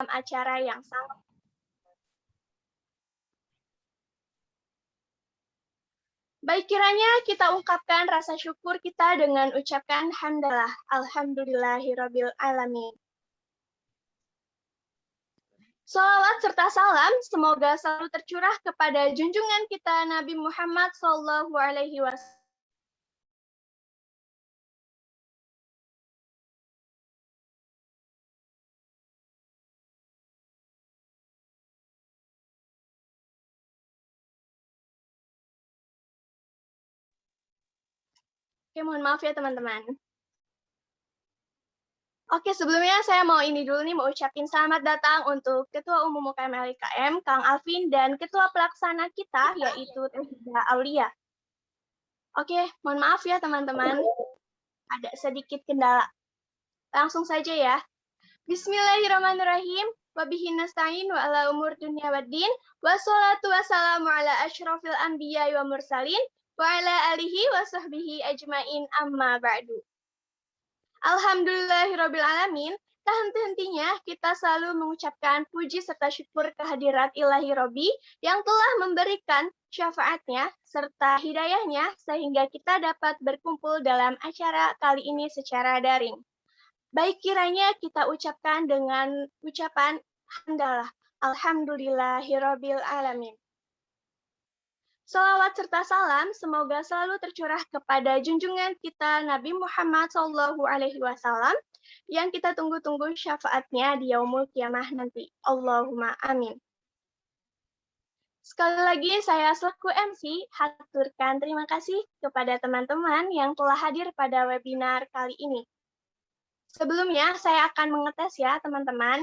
acara yang sangat. Baik, kiranya kita ungkapkan rasa syukur kita dengan ucapkan hamdalah, alhamdulillahirabbil alamin. Salawat serta salam semoga selalu tercurah kepada junjungan kita Nabi Muhammad SAW. Oke, mohon maaf ya teman-teman. Oke, sebelumnya saya mau mau ucapin selamat datang untuk Ketua Umum UKM LIKM, Kang Alvin, dan Ketua Pelaksana kita, yaitu Tehida Aulia. Oke, mohon maaf ya teman-teman, ada sedikit kendala. Langsung saja ya. Bismillahirrahmanirrahim. Wabihi nasta'in wa ala umur dunia waddin. Wassalatu wassalamu ala asyrafil anbiya wa mursalin. Wa ala alihi wa sahbihi ajmain amma ba'du. Alhamdulillahirrabbilalamin, tak henti-hentinya kita selalu mengucapkan puji serta syukur kehadirat Ilahi Robbi yang telah memberikan syafaatnya serta hidayahnya sehingga kita dapat berkumpul dalam acara kali ini secara daring. Baik, kiranya kita ucapkan dengan ucapan hamdalah, alhamdulillahirabbil alamin. Salawat serta salam semoga selalu tercurah kepada junjungan kita Nabi Muhammad SAW yang kita tunggu-tunggu syafaatnya di yaumul kiamah nanti. Allahumma amin. Sekali lagi saya selaku MC haturkan terima kasih kepada teman-teman yang telah hadir pada webinar kali ini. Sebelumnya saya akan mengetes ya teman-teman.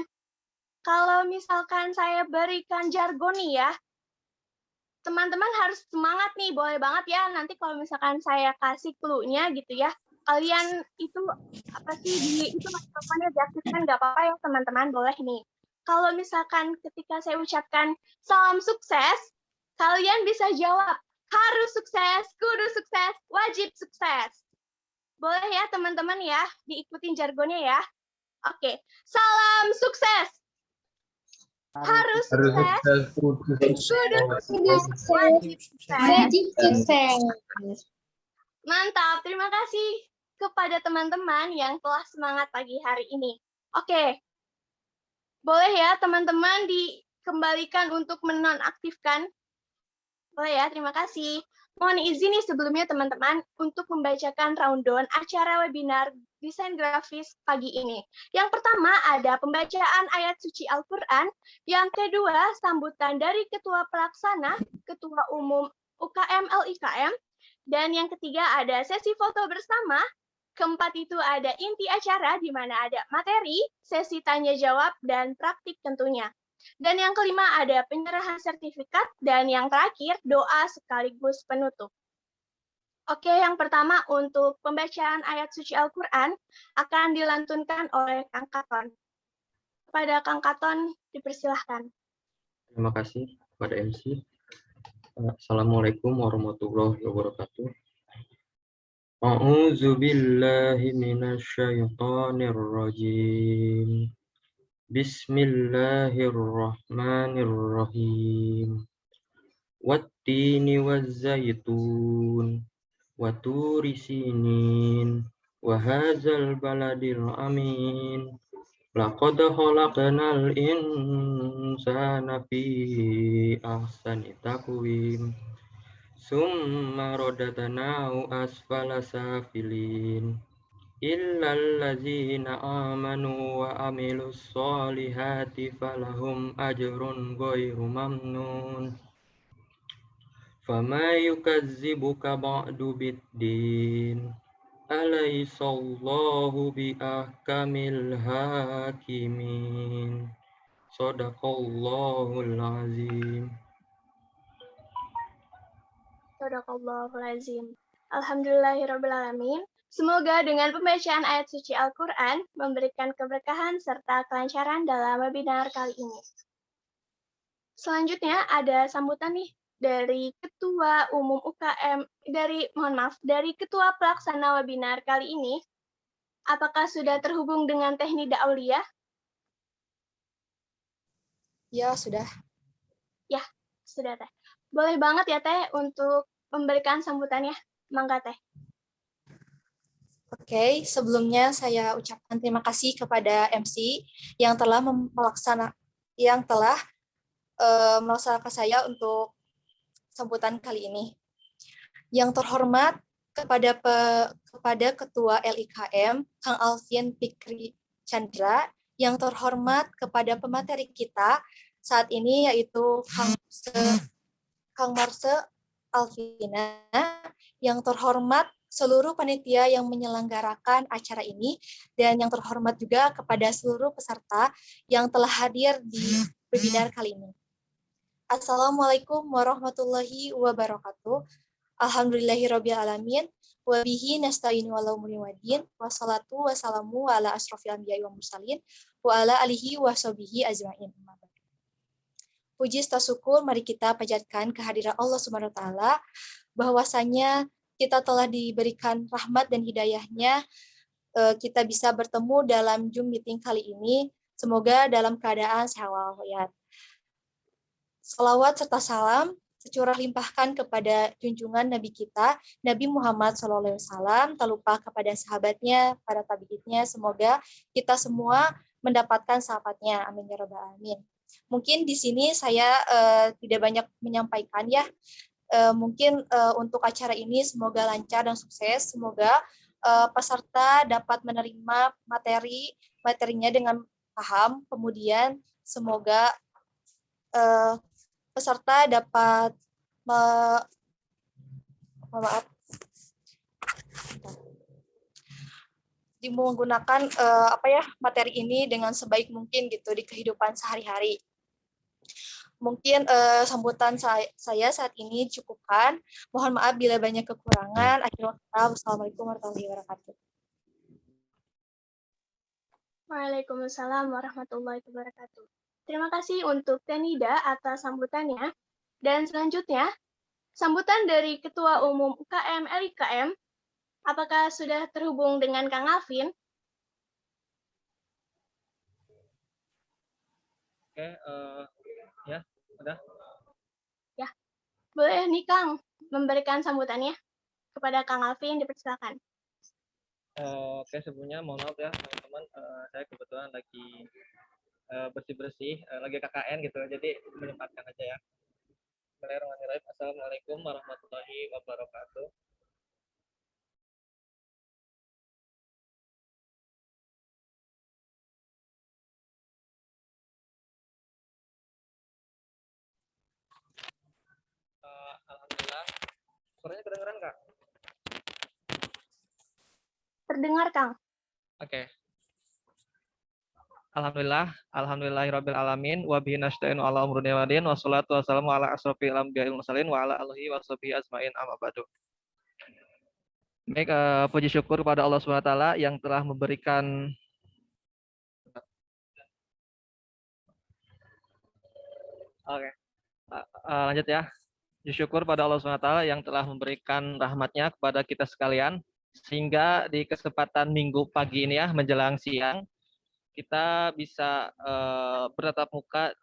Kalau misalkan saya berikan jargon nih ya, teman-teman harus semangat nih, boleh banget ya. Nanti kalau misalkan saya kasih clue-nya gitu ya, kalian itu apa sih itu mikrofonnya diaktifkan nggak apa-apa ya teman-teman, boleh nih. Kalau misalkan ketika saya ucapkan salam sukses, kalian bisa jawab harus sukses, kudu sukses, wajib sukses. Boleh ya teman-teman ya, diikutin jargonnya ya. Oke, salam sukses. Harus sukses, kudu sukses. Mantap, terima kasih kepada teman-teman yang telah semangat pagi hari ini. Oke, boleh ya teman-teman dikembalikan untuk menonaktifkan. Boleh ya, terima kasih. Mohon izin nih sebelumnya teman-teman untuk membacakan rundown acara webinar desain grafis pagi ini. Yang pertama ada pembacaan ayat suci Al-Quran, yang kedua sambutan dari Ketua Pelaksana, Ketua Umum UKM LIKM, dan yang ketiga ada sesi foto bersama, keempat itu ada inti acara di mana ada materi, sesi tanya jawab, dan praktik tentunya. Dan yang kelima ada penyerahan sertifikat, dan yang terakhir doa sekaligus penutup. Oke, yang pertama untuk pembacaan ayat suci Al-Quran akan dilantunkan oleh Kang Katon. Kepada Kang Katon dipersilahkan. Terima kasih kepada MC. Assalamualaikum warahmatullahi wabarakatuh. A'udzu billahi minasyaitonir rajim. Bismillahirrahmanirrahim. Wattini wazzaitun wa turi sinin wa hadzal baladil amin. Laqad khalaqnal insana fi ahsani taqwim. Summa radadnahu asfala safilin. Illal ladzina amanu wa amilus solihati falahum ajrun ghairu mamnun. Fama yukazzibuka ba'du biddin. Alaihissallahu biahkamil hakimin. Shadaqallahul azim. Shadaqallahul azim. Alhamdulillahirrabbilalamin. Semoga dengan pembacaan ayat suci Al-Quran memberikan keberkahan serta kelancaran dalam webinar kali ini. Selanjutnya ada sambutan nih dari Ketua Umum UKM, dari Ketua Pelaksana webinar kali ini. Apakah sudah terhubung dengan Teknida Aulia? Ya, sudah. Ya, sudah Teh. Boleh banget ya Teh untuk memberikan sambutannya. Mangga Teh. Oke, sebelumnya saya ucapkan terima kasih kepada MC yang telah melaksanakan saya untuk sambutan kali ini. Yang terhormat kepada Ketua LIKM Kang Alfian Fikri Chandra, yang terhormat kepada pemateri kita saat ini yaitu Kang Marse Alvina, yang terhormat seluruh panitia yang menyelenggarakan acara ini, dan yang terhormat juga kepada seluruh peserta yang telah hadir di webinar kali ini. Assalamualaikum warahmatullahi wabarakatuh. Alhamdulillahirrabbilalamin. Wabihi nasta'inu ala umuri wadin. Wassalatu wassalamu ala asrofil anbiya'i wa mursalin. Wa ala alihi wa sahbihi ajma'in. Puji serta syukur mari kita panjatkan kehadiran Allah Subhanahu wa taala, bahwasanya kita telah diberikan rahmat dan hidayahnya, kita bisa bertemu dalam Zoom meeting kali ini. Semoga dalam keadaan sehat walafiat. Salawat serta salam securah limpahkan kepada junjungan Nabi kita, Nabi Muhammad SAW, tak lupa kepada sahabatnya, para tabi'innya. Semoga kita semua mendapatkan syafaatnya. Amin ya rabbal alamin. Mungkin di sini saya tidak banyak menyampaikan ya. Mungkin untuk acara ini semoga lancar dan sukses. Semoga peserta dapat menerima materinya dengan paham. Kemudian semoga peserta dapat menggunakan materi ini dengan sebaik mungkin gitu di kehidupan sehari-hari. Mungkin sambutan saya saat ini cukupkan. Mohon maaf bila banyak kekurangan. Akhirul kalam. Wassalamualaikum warahmatullahi wabarakatuh. Waalaikumsalam warahmatullahi wabarakatuh. Terima kasih untuk Tenida atas sambutannya. Dan selanjutnya, sambutan dari Ketua Umum UKM LIKM. Apakah sudah terhubung dengan Kang Alvin? Oke, ya, udah. Ya, boleh nih Kang memberikan sambutannya kepada Kang Alvin, dipersilakan. Oke, sebelumnya mohon maaf ya teman-teman, saya kebetulan lagi bersih-bersih, lagi KKN gitu, jadi menyempatkan aja ya. Bismillahirrahmanirrahim. Assalamualaikum warahmatullahi wabarakatuh. Alhamdulillah. Suaranya kedengeran nggak? Terdengar Kang. Oke. Alhamdulillahirabbil alamin wa bihi nasta'inu ala umuri wadin wassalatu wassalamu ala asrofil anbiya'i wal mursalin wa ala alihi washabihi ajmain amma ba'du. Baik, puji syukur kepada Allah Subhanahu wa taala yang telah memberikan lanjut ya. Puji syukur pada Allah Subhanahu wa taala yang telah memberikan rahmatnya kepada kita sekalian, sehingga di kesempatan Minggu pagi ini ya menjelang siang kita bisa bertatap muka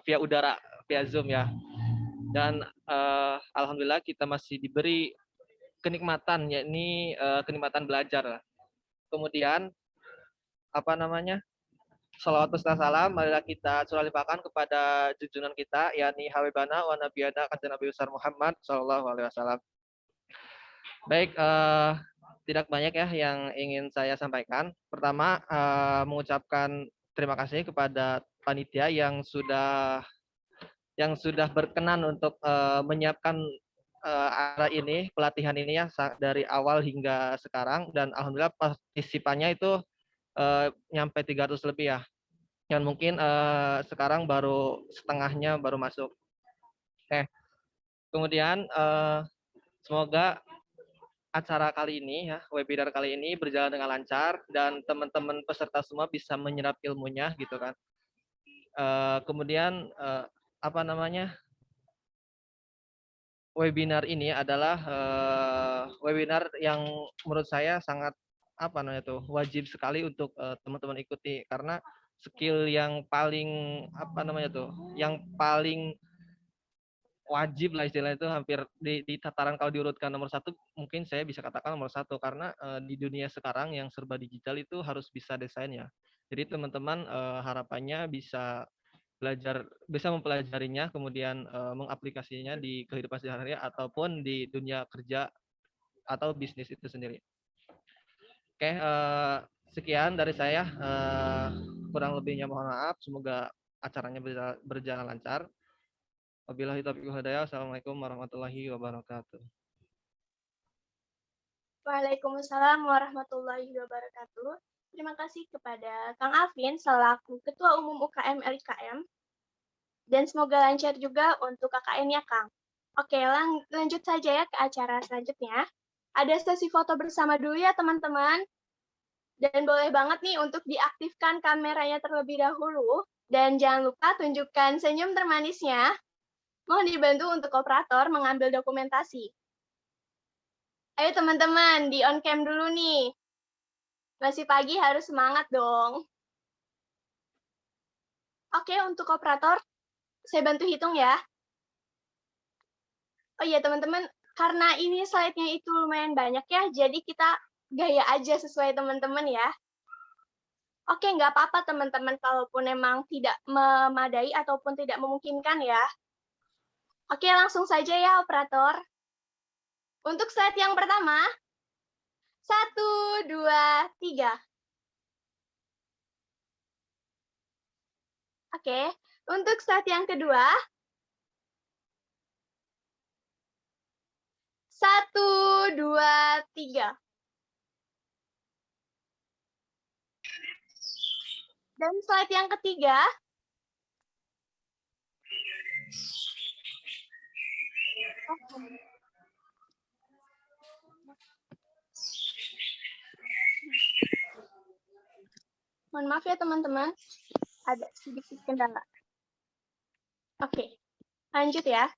via udara, via Zoom ya. Dan alhamdulillah kita masih diberi kenikmatan, yakni kenikmatan belajar. Kemudian salawat serta salam marilah kita curah limpahkan kepada junjungan kita, yakni Habibana wa Nabiyana kanjeng Nabi besar Muhammad sallallahu alaihi wasallam. Baik, tidak banyak ya yang ingin saya sampaikan. Pertama, mengucapkan terima kasih kepada panitia yang sudah berkenan untuk menyiapkan acara ini, pelatihan ini ya dari awal hingga sekarang, dan alhamdulillah partisipannya itu nyampe 300 lebih ya. Dan mungkin sekarang baru setengahnya baru masuk. Oke. Kemudian semoga acara kali ini ya, webinar kali ini berjalan dengan lancar dan teman-teman peserta semua bisa menyerap ilmunya gitu kan. Kemudian webinar ini adalah webinar yang menurut saya sangat wajib sekali untuk teman-teman ikuti, karena skill yang paling apa namanya tuh, yang paling wajib lah istilahnya itu hampir di tataran kalau diurutkan nomor satu mungkin saya bisa katakan nomor satu karena di dunia sekarang yang serba digital itu harus bisa desain ya. Jadi teman-teman harapannya bisa belajar bisa mempelajarinya kemudian mengaplikasinya di kehidupan sehari-hari ataupun di dunia kerja atau bisnis itu sendiri. Oke, sekian dari saya. Kurang lebihnya mohon maaf. Semoga acaranya berjalan lancar. Wabillahi taufiq wal hidayah. Assalamualaikum warahmatullahi wabarakatuh. Waalaikumsalam warahmatullahi wabarakatuh. Terima kasih kepada Kang Alvin selaku Ketua Umum UKM LIKM. Dan semoga lancar juga untuk KKN-nya, Kang. Oke, lanjut saja ya ke acara selanjutnya. Ada sesi foto bersama dulu ya, teman-teman. Dan boleh banget nih untuk diaktifkan kameranya terlebih dahulu. Dan jangan lupa tunjukkan senyum termanisnya. Mohon dibantu untuk operator mengambil dokumentasi. Ayo teman-teman, di on cam dulu nih. Masih pagi harus semangat dong. Oke, untuk operator, saya bantu hitung ya. Oh iya teman-teman, karena ini slide-nya itu lumayan banyak ya, jadi kita gaya aja sesuai teman-teman ya. Oke, nggak apa-apa teman-teman kalaupun memang tidak memadai ataupun tidak memungkinkan ya. Oke, langsung saja ya operator. Untuk slide yang pertama, 1, 2, 3. Oke, untuk slide yang kedua, 1, 2, 3. Dan slide yang ketiga, mohon maaf ya teman-teman, ada sedikit kendala. Oke, lanjut ya.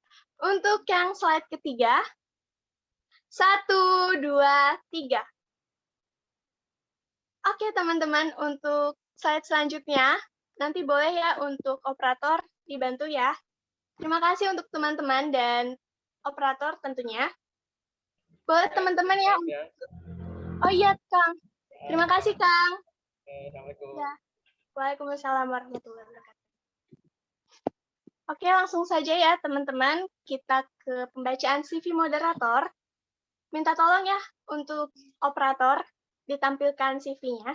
Untuk yang slide ketiga, 1, 2, 3. Oke teman-teman, untuk slide selanjutnya, nanti boleh ya untuk operator dibantu ya. Terima kasih untuk teman-teman dan operator tentunya. Boleh teman-teman ya. Oh iya Kang, terima kasih Kang. Assalamualaikum. Ya. Waalaikumsalam warahmatullahi wabarakatuh. Oke, langsung saja ya teman-teman, kita ke pembacaan CV moderator. Minta tolong ya untuk operator ditampilkan CV-nya.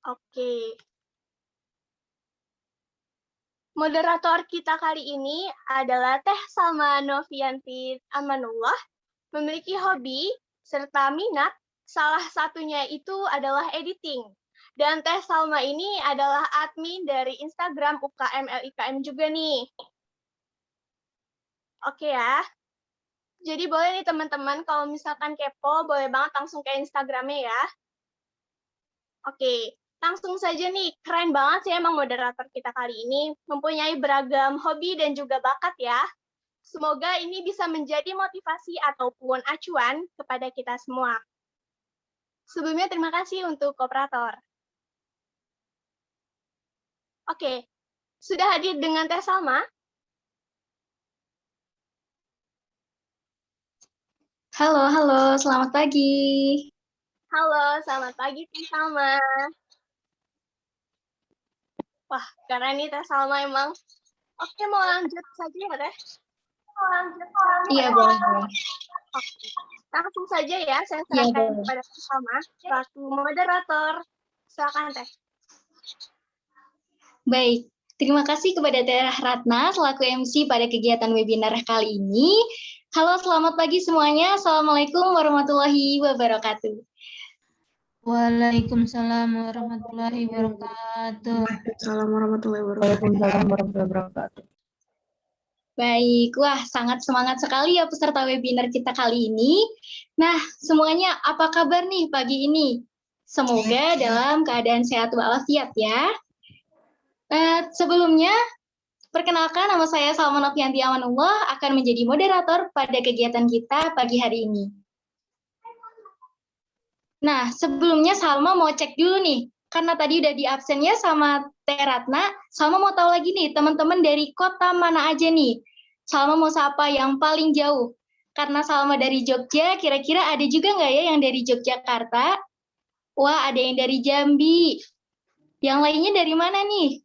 Oke. Moderator kita kali ini adalah Teh Salma Novianti Amanullah, memiliki hobi serta minat, salah satunya itu adalah editing. Dan Teh Salma ini adalah admin dari Instagram UKM LIKM juga nih. Oke ya. Jadi boleh nih teman-teman, kalau misalkan kepo, boleh banget langsung ke Instagramnya ya. Oke, langsung saja nih, keren banget sih emang moderator kita kali ini, mempunyai beragam hobi dan juga bakat ya. Semoga ini bisa menjadi motivasi ataupun acuan kepada kita semua. Sebelumnya terima kasih untuk operator. Oke, sudah hadir dengan Teh Salma? Halo, selamat pagi. Halo, selamat pagi Teh Salma. Wah, karena ini Teh Salma emang. Oke, mau lanjut saja ya Teh? Iya, boleh. Oke. Langsung saja ya, saya serahkan kepada Teh Salma selaku moderator. Silakan Teh. Baik, terima kasih kepada Teh Ratna selaku MC pada kegiatan webinar kali ini. Halo, selamat pagi semuanya. Assalamualaikum warahmatullahi wabarakatuh. Waalaikumsalam warahmatullahi wabarakatuh. Waalaikumsalam warahmatullahi wabarakatuh. Baik, wah sangat semangat sekali ya peserta webinar kita kali ini. Nah, semuanya apa kabar nih pagi ini? Semoga dalam keadaan sehat walafiat ya. Sebelumnya, perkenalkan nama saya Salma Novianti Amanullah akan menjadi moderator pada kegiatan kita pagi hari ini. Nah, sebelumnya Salma mau cek dulu nih, karena tadi udah di absennya sama Teh Ratna, Salma mau tahu lagi nih, teman-teman dari kota mana aja nih? Salma mau sapa yang paling jauh. Karena Salma dari Jogja, kira-kira ada juga nggak ya yang dari Yogyakarta? Wah, ada yang dari Jambi. Yang lainnya dari mana nih?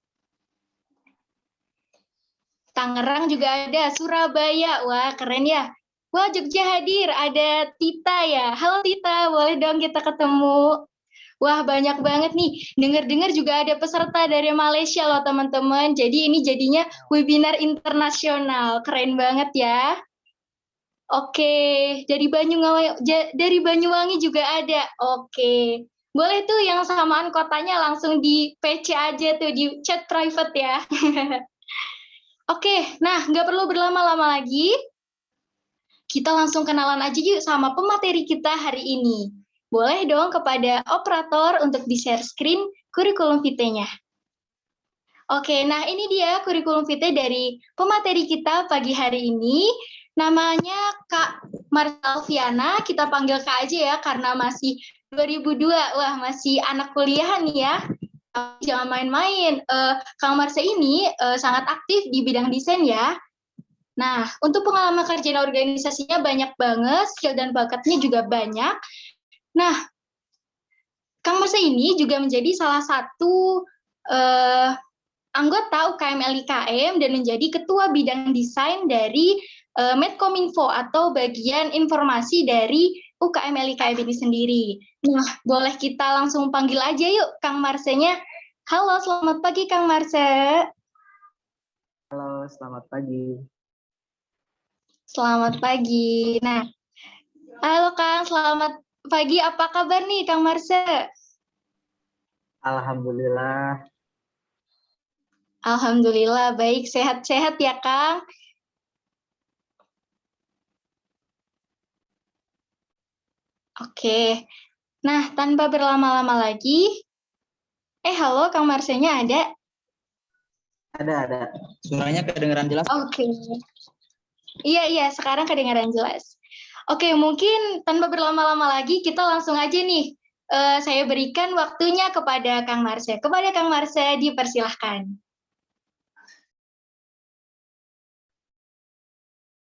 Tangerang juga ada, Surabaya. Wah, keren ya. Wah, Jogja hadir. Ada Tita ya. Halo Tita, boleh dong kita ketemu. Wah, banyak banget nih. Dengar-dengar juga ada peserta dari Malaysia loh, teman-teman. Jadi ini jadinya webinar internasional. Keren banget ya. Oke, dari Banyuwangi juga ada. Oke. Boleh tuh yang samaan kotanya langsung di PC aja tuh, di chat private ya. Oke, nah nggak perlu berlama-lama lagi. Kita langsung kenalan aja yuk sama pemateri kita hari ini. Boleh dong kepada operator untuk di-share screen kurikulum vitae-nya. Oke, nah ini dia kurikulum vitae dari pemateri kita pagi hari ini. Namanya Kak Marsalviana, kita panggil Kak aja ya karena masih 2002. Wah, masih anak kuliahan nih ya. Jangan main-main. Kang Marsa ini sangat aktif di bidang desain ya. Nah, untuk pengalaman kerja organisasinya banyak banget, skill dan bakatnya juga banyak. Nah, Kang Marsa ini juga menjadi salah satu anggota UKM LIKM dan menjadi ketua bidang desain dari Medkominfo atau bagian informasi dari UKM LIKM ini sendiri. Nah, boleh kita langsung panggil aja yuk Kang Marsenya. Halo, selamat pagi Kang Marse. Halo, selamat pagi. Selamat pagi. Nah, halo Kang, selamat pagi. Apa kabar nih Kang Marse? Alhamdulillah. Alhamdulillah, baik. Sehat-sehat ya Kang? Oke. Nah, tanpa berlama-lama lagi, halo Kang Marsenya ada? Ada. Suaranya kedengaran jelas? Oke. Iya, sekarang kedengaran jelas. Oke, mungkin tanpa berlama-lama lagi, kita langsung aja nih. Saya berikan waktunya kepada Kang Marse. Kepada Kang Marse, dipersilahkan.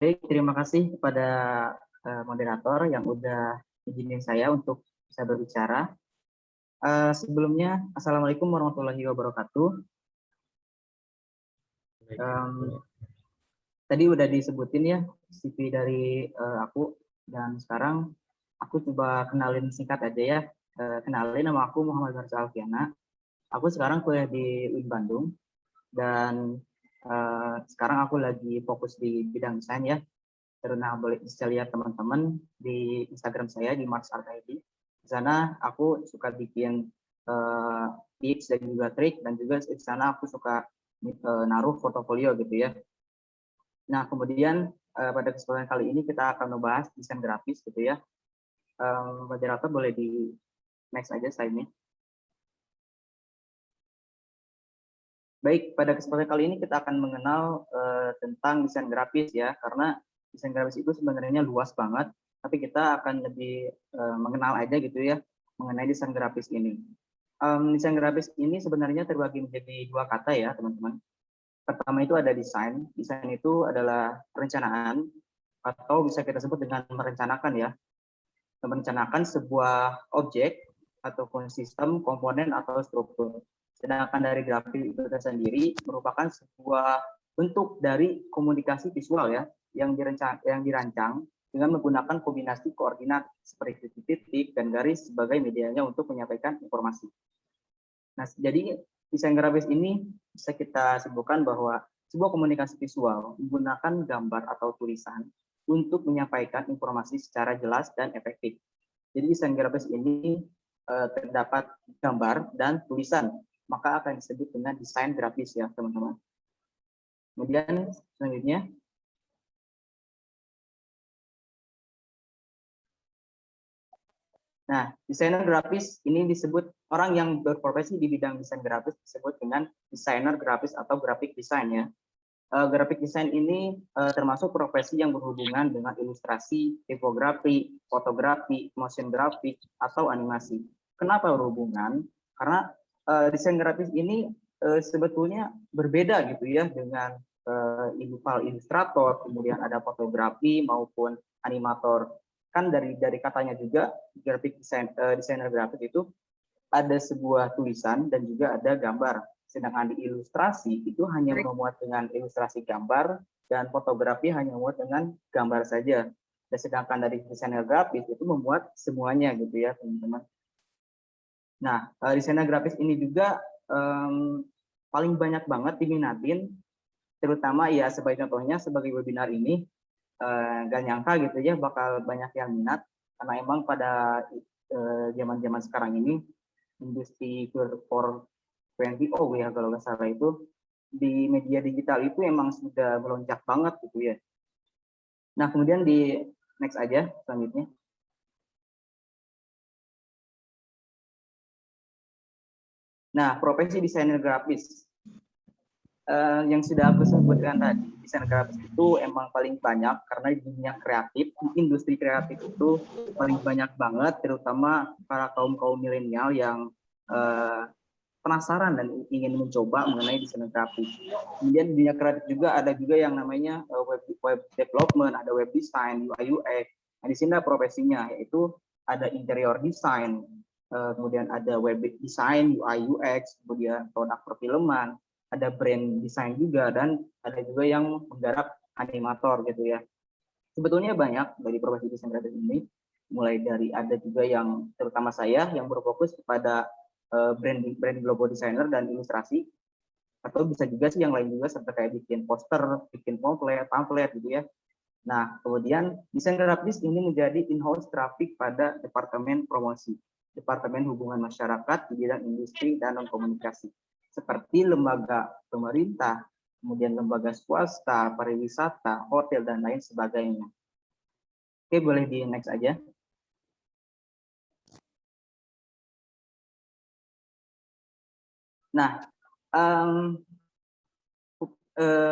Baik, terima kasih kepada moderator yang udah izinin saya untuk bisa berbicara. Sebelumnya, Assalamualaikum warahmatullahi wabarakatuh. Tadi udah disebutin ya CV dari aku, dan sekarang aku coba kenalin singkat aja ya. Kenalin, nama aku Muhammad Marsa Alfiana. Aku sekarang kuliah di UIN Bandung, dan sekarang aku lagi fokus di bidang desain ya. Karena boleh bisa lihat teman-teman di Instagram saya di Mars Art ID. Di sana aku suka bikin tips dan juga trik, dan juga di sana aku suka naruh portofolio gitu ya. Nah, kemudian pada kesempatan kali ini kita akan membahas desain grafis gitu ya. Moderator boleh di next aja slide-nya. Baik, pada kesempatan kali ini kita akan mengenal tentang desain grafis ya, karena desain grafis itu sebenarnya luas banget, tapi kita akan lebih mengenal aja gitu ya, mengenai desain grafis ini. Desain grafis ini sebenarnya terbagi menjadi dua kata ya, teman-teman. Pertama itu ada desain. Desain itu adalah perencanaan, atau bisa kita sebut dengan merencanakan ya. Merencanakan sebuah objek, ataupun sistem, komponen, atau struktur. Sedangkan dari grafis itu sendiri merupakan sebuah bentuk dari komunikasi visual ya, yang dirancang dengan menggunakan kombinasi koordinat seperti titik-titik dan garis sebagai medianya untuk menyampaikan informasi. Nah, jadi desain grafis ini bisa kita sebutkan bahwa sebuah komunikasi visual menggunakan gambar atau tulisan untuk menyampaikan informasi secara jelas dan efektif. Jadi desain grafis ini terdapat gambar dan tulisan, maka akan disebut dengan desain grafis ya teman-teman. Kemudian selanjutnya, Nah, desainer grafis ini disebut orang yang berprofesi di bidang desain grafis disebut dengan desainer grafis atau graphic design ya. Graphic design ini termasuk profesi yang berhubungan dengan ilustrasi, tipografi, fotografi, motion grafik, atau animasi. Kenapa berhubungan? Karena desain grafis ini sebetulnya berbeda gitu ya dengan ilustrator, kemudian ada fotografi maupun animator. Kan dari katanya juga graphic designer grafis itu ada sebuah tulisan dan juga ada gambar. Sedangkan di ilustrasi itu hanya memuat dengan ilustrasi gambar dan fotografi hanya memuat dengan gambar saja. Dan sedangkan dari desainer grafis itu memuat semuanya gitu ya teman-teman. Nah, desainer grafis ini juga paling banyak banget diminatin, terutama ya sebagai contohnya sebagai webinar ini gak nyangka gitu ya bakal banyak yang minat karena emang pada zaman-zaman sekarang ini industri 4.0 ya kalau nggak salah itu di media digital itu emang sudah melonjak banget gitu ya. Nah kemudian di next aja selanjutnya. Nah profesi desainer grafis yang sudah aku sebutkan tadi, desainer grafis itu emang paling banyak karena di dunia kreatif, industri kreatif itu paling banyak banget, terutama para kaum milenial yang penasaran dan ingin mencoba mengenai desain grafis. Kemudian di dunia kreatif juga ada juga yang namanya web development, ada web design, UI UX. Nah, di sini ada profesinya yaitu ada interior design, kemudian ada web design, UI UX, kemudian produk perfilman, ada brand design juga dan ada juga yang menggarap animator gitu ya. Sebetulnya banyak dari profesi desain grafis ini, mulai dari ada juga yang terutama saya yang berfokus kepada brand logo designer dan ilustrasi, atau bisa juga sih yang lain juga seperti kayak bikin poster, bikin pamflet gitu ya. Nah, kemudian desain grafis ini menjadi in-house grafik pada departemen promosi, departemen hubungan masyarakat di bidang industri dan non-komunikasi, seperti lembaga pemerintah, kemudian lembaga swasta, pariwisata, hotel, dan lain sebagainya. Oke, boleh di next aja. Nah,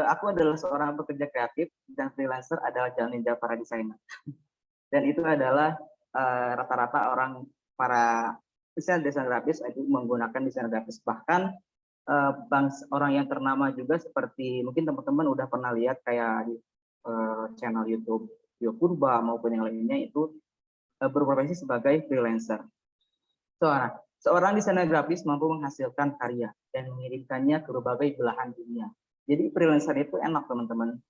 aku adalah seorang pekerja kreatif dan freelancer adalah jalan ninja para desainer. Dan itu adalah rata-rata orang para desainer grafis itu menggunakan desainer grafis. Bahkan orang yang ternama juga seperti mungkin teman-teman udah pernah lihat kayak di channel YouTube Tio Purba maupun yang lainnya itu berprofesi sebagai freelancer. Seorang desainer grafis mampu menghasilkan karya dan mengirimkannya ke berbagai belahan dunia. Jadi freelancer itu enak teman-teman.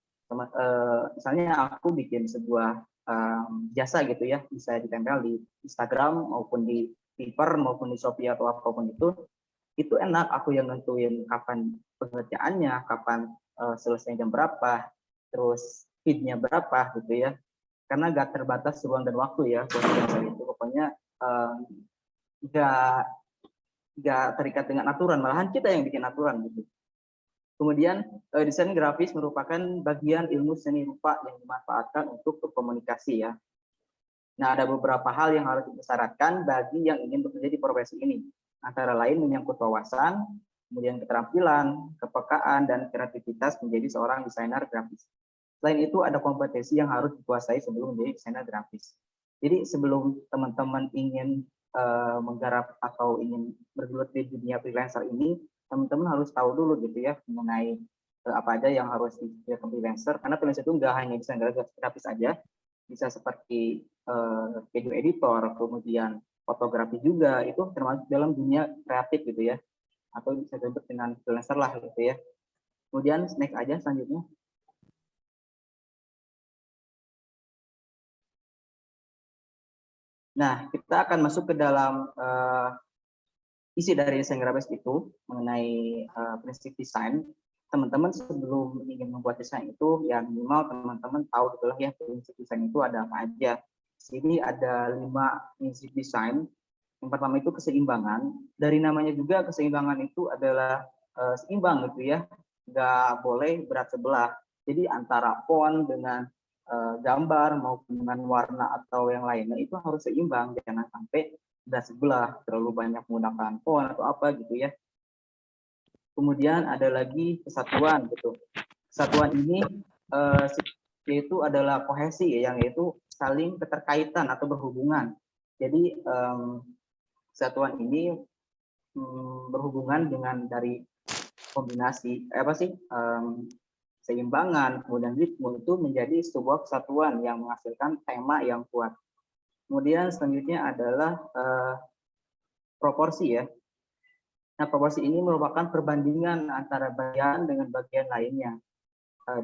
Misalnya aku bikin sebuah jasa gitu ya, bisa ditempel di Instagram maupun di Fiverr maupun di Shopee atau apapun itu enak. Aku yang nentuin kapan pengerjaannya, kapan selesai jam berapa, terus feednya berapa gitu ya. Karena gak terbatas ruang dan waktu ya buat freelancer itu. Pokoknya nggak terikat dengan aturan, malahan kita yang bikin aturan gitu. Kemudian desain grafis merupakan bagian ilmu seni rupa yang dimanfaatkan untuk berkomunikasi ya. Nah, ada beberapa hal yang harus disyaratkan bagi yang ingin bekerja di profesi ini. Antara lain menyangkut wawasan, kemudian keterampilan, kepekaan, dan kreativitas menjadi seorang desainer grafis. Selain itu ada kompetensi yang harus dikuasai sebelum menjadi desainer grafis. Jadi sebelum teman-teman ingin menggarap atau ingin bergelut di dunia freelancer ini, teman-teman harus tahu dulu gitu ya mengenai apa aja yang harus dilakukan freelancer. Karena freelancer itu nggak hanya desain grafis aja, bisa seperti video editor, kemudian fotografi juga, itu termasuk dalam dunia kreatif gitu ya, atau bisa disebut dengan freelancer lah gitu ya. Kemudian next aja selanjutnya. Nah, kita akan masuk ke dalam isi dari desain grafis itu mengenai prinsip desain. Teman-teman sebelum ingin membuat desain itu, ya minimal teman-teman tahu gitu lah ya prinsip desain itu ada apa aja. Di sini ada 5 prinsip desain. Yang pertama itu keseimbangan. Dari namanya juga keseimbangan itu adalah seimbang gitu ya, nggak boleh berat sebelah. Jadi antara font dengan gambar maupun dengan warna atau yang lainnya itu harus seimbang, jangan sampai udah sebelah terlalu banyak menggunakan font atau apa gitu ya. Kemudian ada lagi kesatuan gitu. Kesatuan ini yaitu adalah kohesi yang yaitu saling keterkaitan atau berhubungan. Jadi kesatuan ini berhubungan dengan dari kombinasi seimbangan kemudian ritme itu menjadi sebuah kesatuan yang menghasilkan tema yang kuat. Kemudian selanjutnya adalah proporsi ya. Nah, proporsi ini merupakan perbandingan antara bagian dengan bagian lainnya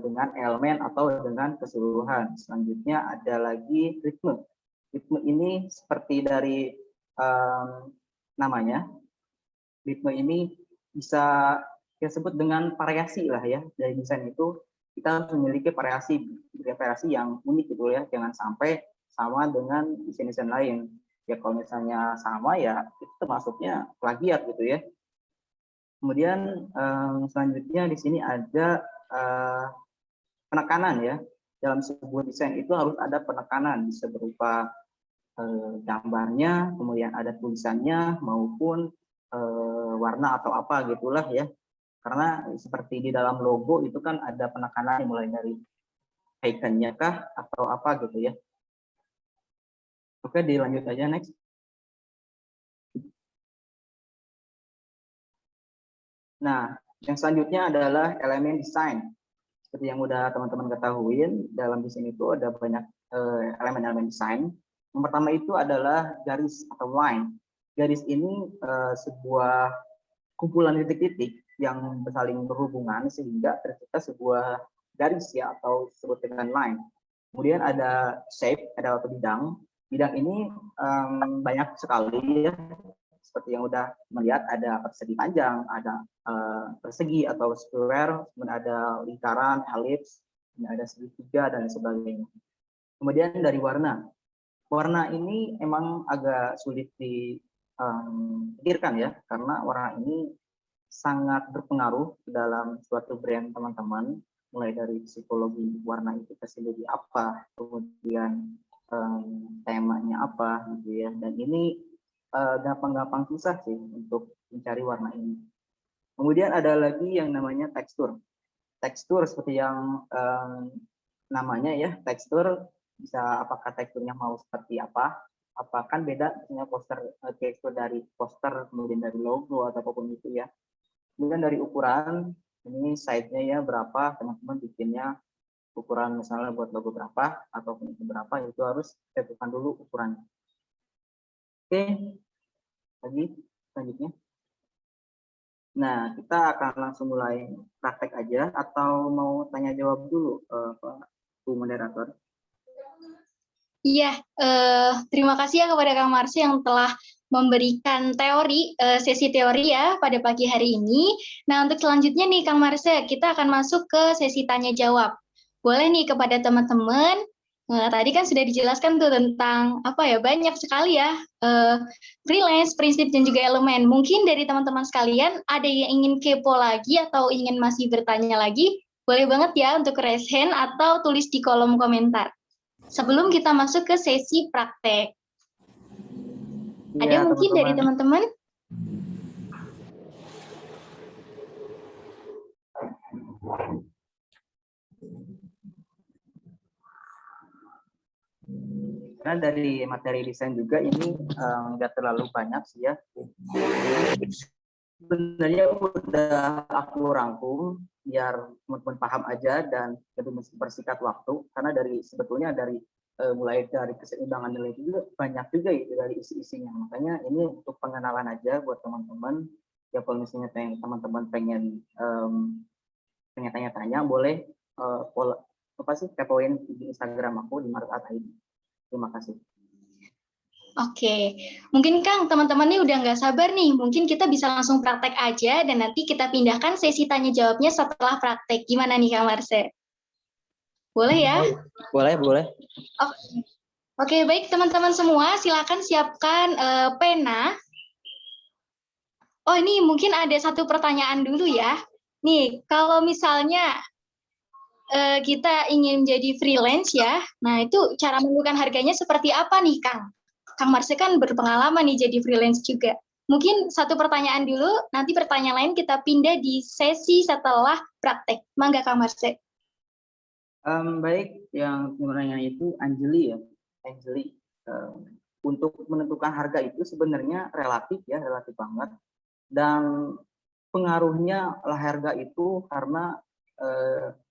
dengan elemen atau dengan keseluruhan. Selanjutnya ada lagi ritme. Ritme ini seperti dari namanya. Ritme ini bisa kita sebut dengan variasi lah ya. Dari desain itu kita harus memiliki variasi yang unik gitu ya. Jangan sampai sama dengan desain-desain lain. Ya kalau misalnya sama ya itu termasuknya plagiat gitu ya. Kemudian selanjutnya di sini ada penekanan ya. Dalam sebuah desain itu harus ada penekanan, bisa berupa gambarnya, kemudian ada tulisannya maupun warna atau apa gitulah ya. Karena seperti di dalam logo itu kan ada penekanan mulai dari ikonnya kah atau apa gitu ya. Oke, dilanjut aja next. Nah, yang selanjutnya adalah elemen desain. Seperti yang udah teman-teman ketahuin, dalam desain itu ada banyak elemen-elemen desain. Yang pertama itu adalah garis atau line. Garis ini sebuah kumpulan titik-titik yang saling berhubungan sehingga tercipta sebuah garis ya atau disebut dengan line. Kemudian ada shape, ada bidang. Bidang ini banyak sekali ya. Seperti yang udah melihat ada persegi panjang, ada persegi atau square, kemudian ada lingkaran, elips, ada segitiga dan sebagainya. Kemudian dari warna. Warna ini emang agak sulit dipikirkan ya, karena warna ini sangat berpengaruh dalam suatu brand teman-teman, mulai dari psikologi warna itu sendiri apa, kemudian temanya apa gitu ya. Dan ini gampang-gampang susah sih untuk mencari warna ini. Kemudian ada lagi yang namanya tekstur. Tekstur seperti yang namanya ya, tekstur bisa apakah teksturnya mau seperti apa? Apakah beda misalnya tekstur dari poster, kemudian dari logo atau apapun itu ya. Kemudian dari ukuran, ini size-nya ya berapa, teman-teman bikinnya ukuran misalnya buat logo berapa ataupun itu berapa, itu harus tentukan dulu ukurannya. Oke, lagi selanjutnya. Nah, kita akan langsung mulai praktek aja atau mau tanya jawab dulu, Bu Moderator? Iya, terima kasih ya kepada Kang Marsy yang telah memberikan sesi teori ya pada pagi hari ini. Nah, untuk selanjutnya nih Kang Marsy, kita akan masuk ke sesi tanya jawab. Boleh nih kepada teman-teman. Tadi kan sudah dijelaskan tuh tentang banyak sekali ya freelance, prinsip dan juga elemen. Mungkin dari teman-teman sekalian ada yang ingin kepo lagi atau ingin masih bertanya lagi, boleh banget ya untuk raise hand atau tulis di kolom komentar. Sebelum kita masuk ke sesi praktek. Ada mungkin dari teman-teman? Karena dari materi desain juga ini nggak terlalu banyak sih ya. Sebenarnya udah aku rangkum biar teman-teman paham aja dan lebih mempersingkat waktu. Karena sebetulnya dari mulai dari keseimbangan nilai itu juga banyak juga gitu dari isi-isinya. Makanya ini untuk pengenalan aja buat teman-teman. Ya kalau misalnya teman-teman pengen tanya-tanya boleh kepoin di Instagram aku di Maret@id. Terima kasih. Oke, mungkin Kang teman-teman ini udah nggak sabar nih, mungkin kita bisa langsung praktek aja dan nanti kita pindahkan sesi tanya jawabnya setelah praktek. Gimana nih Kang Marsy? Boleh ya? Boleh. Oke, baik teman-teman semua, silakan siapkan pena. Oh ini mungkin ada satu pertanyaan dulu ya. Nih, kalau misalnya kita ingin jadi freelance ya. Nah, itu cara menentukan harganya seperti apa nih, Kang? Kang Marse kan berpengalaman nih jadi freelance juga. Mungkin satu pertanyaan dulu, nanti pertanyaan lain kita pindah di sesi setelah praktek. Mangga Kang Marse. Baik, yang menanya itu Anjeli ya, Anjeli. Untuk menentukan harga itu sebenarnya relatif ya, relatif banget. Dan pengaruhnya lah harga itu karena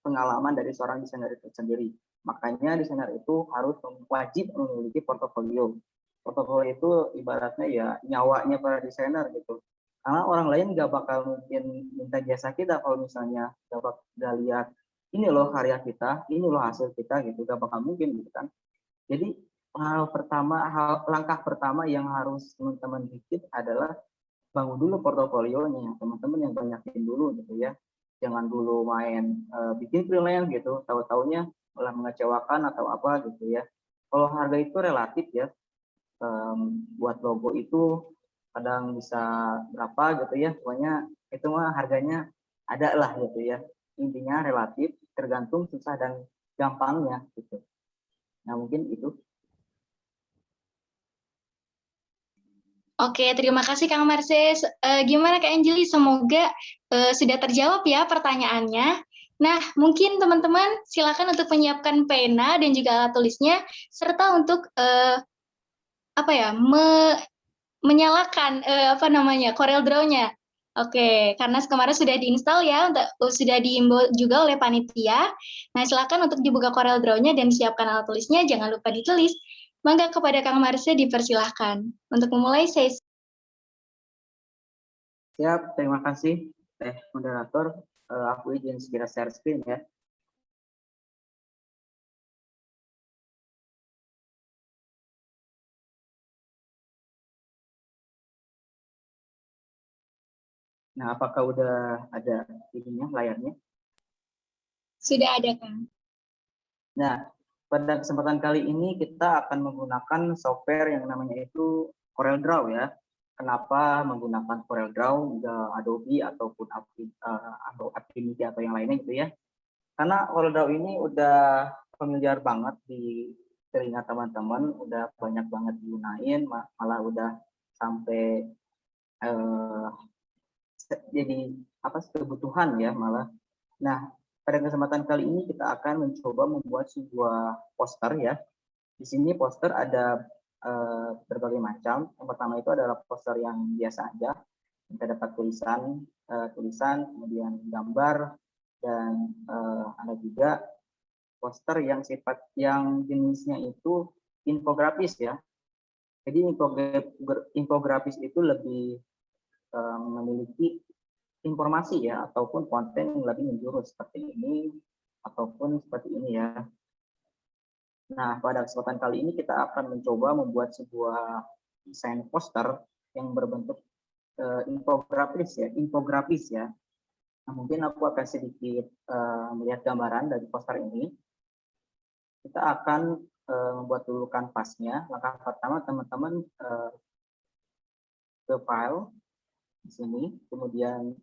pengalaman dari seorang desainer itu sendiri. Makanya desainer itu harus wajib memiliki portofolio. Portofolio itu ibaratnya ya nyawanya para desainer gitu. Karena orang lain nggak bakal mungkin minta jasa kita kalau misalnya nggak lihat ini loh karya kita, ini loh hasil kita gitu, nggak bakal mungkin gitu kan. Jadi langkah pertama yang harus teman-teman bikin adalah bangun dulu portofolionya, teman-teman yang banyakin dulu gitu ya. Jangan dulu main bikin freelance gitu, tahu-taunya malah mengecewakan atau apa gitu ya. Kalau harga itu relatif ya, buat logo itu kadang bisa berapa gitu ya, pokoknya itu mah harganya ada lah gitu ya. Intinya relatif, tergantung susah dan gampangnya gitu. Nah mungkin itu. Oke, terima kasih Kang Marses. Gimana Kak Anjeli? Semoga sudah terjawab ya pertanyaannya. Nah, mungkin teman-teman silakan untuk menyiapkan pena dan juga alat tulisnya, serta untuk menyalakan Corel Draw-nya. Oke, karena kemarin sudah diinstal ya, sudah diimbau juga oleh panitia. Nah, silakan untuk dibuka Corel Draw-nya dan siapkan alat tulisnya, jangan lupa ditulis. Mangga kepada Kang Marse dipersilahkan untuk memulai sesi. Siap, terima kasih moderator. Aku izin segera share screen ya. Nah, apakah udah ada ininya layarnya? Sudah ada, Kang. Nah, pada kesempatan kali ini kita akan menggunakan software yang namanya itu Corel Draw ya. Kenapa menggunakan Corel Draw, enggak Adobe ataupun Affinity atau yang lainnya gitu ya. Karena Corel Draw ini udah familiar banget di telinga teman-teman, udah banyak banget digunain, malah udah sampai jadi kebutuhan ya malah. Nah, pada kesempatan kali ini kita akan mencoba membuat sebuah poster ya. Di sini poster ada berbagai macam. Yang pertama itu adalah poster yang biasa aja. Kita dapat tulisan, kemudian gambar, dan ada juga poster yang jenisnya itu infografis ya. Jadi infografis itu lebih memiliki informasi ya ataupun konten yang lebih menjurus seperti ini ataupun seperti ini ya. Nah, pada kesempatan kali ini kita akan mencoba membuat sebuah desain poster yang berbentuk infografis ya. Nah, mungkin aku akan sedikit melihat gambaran dari poster ini. Kita akan membuat dulu kanvasnya. Langkah pertama teman-teman ke file di sini, kemudian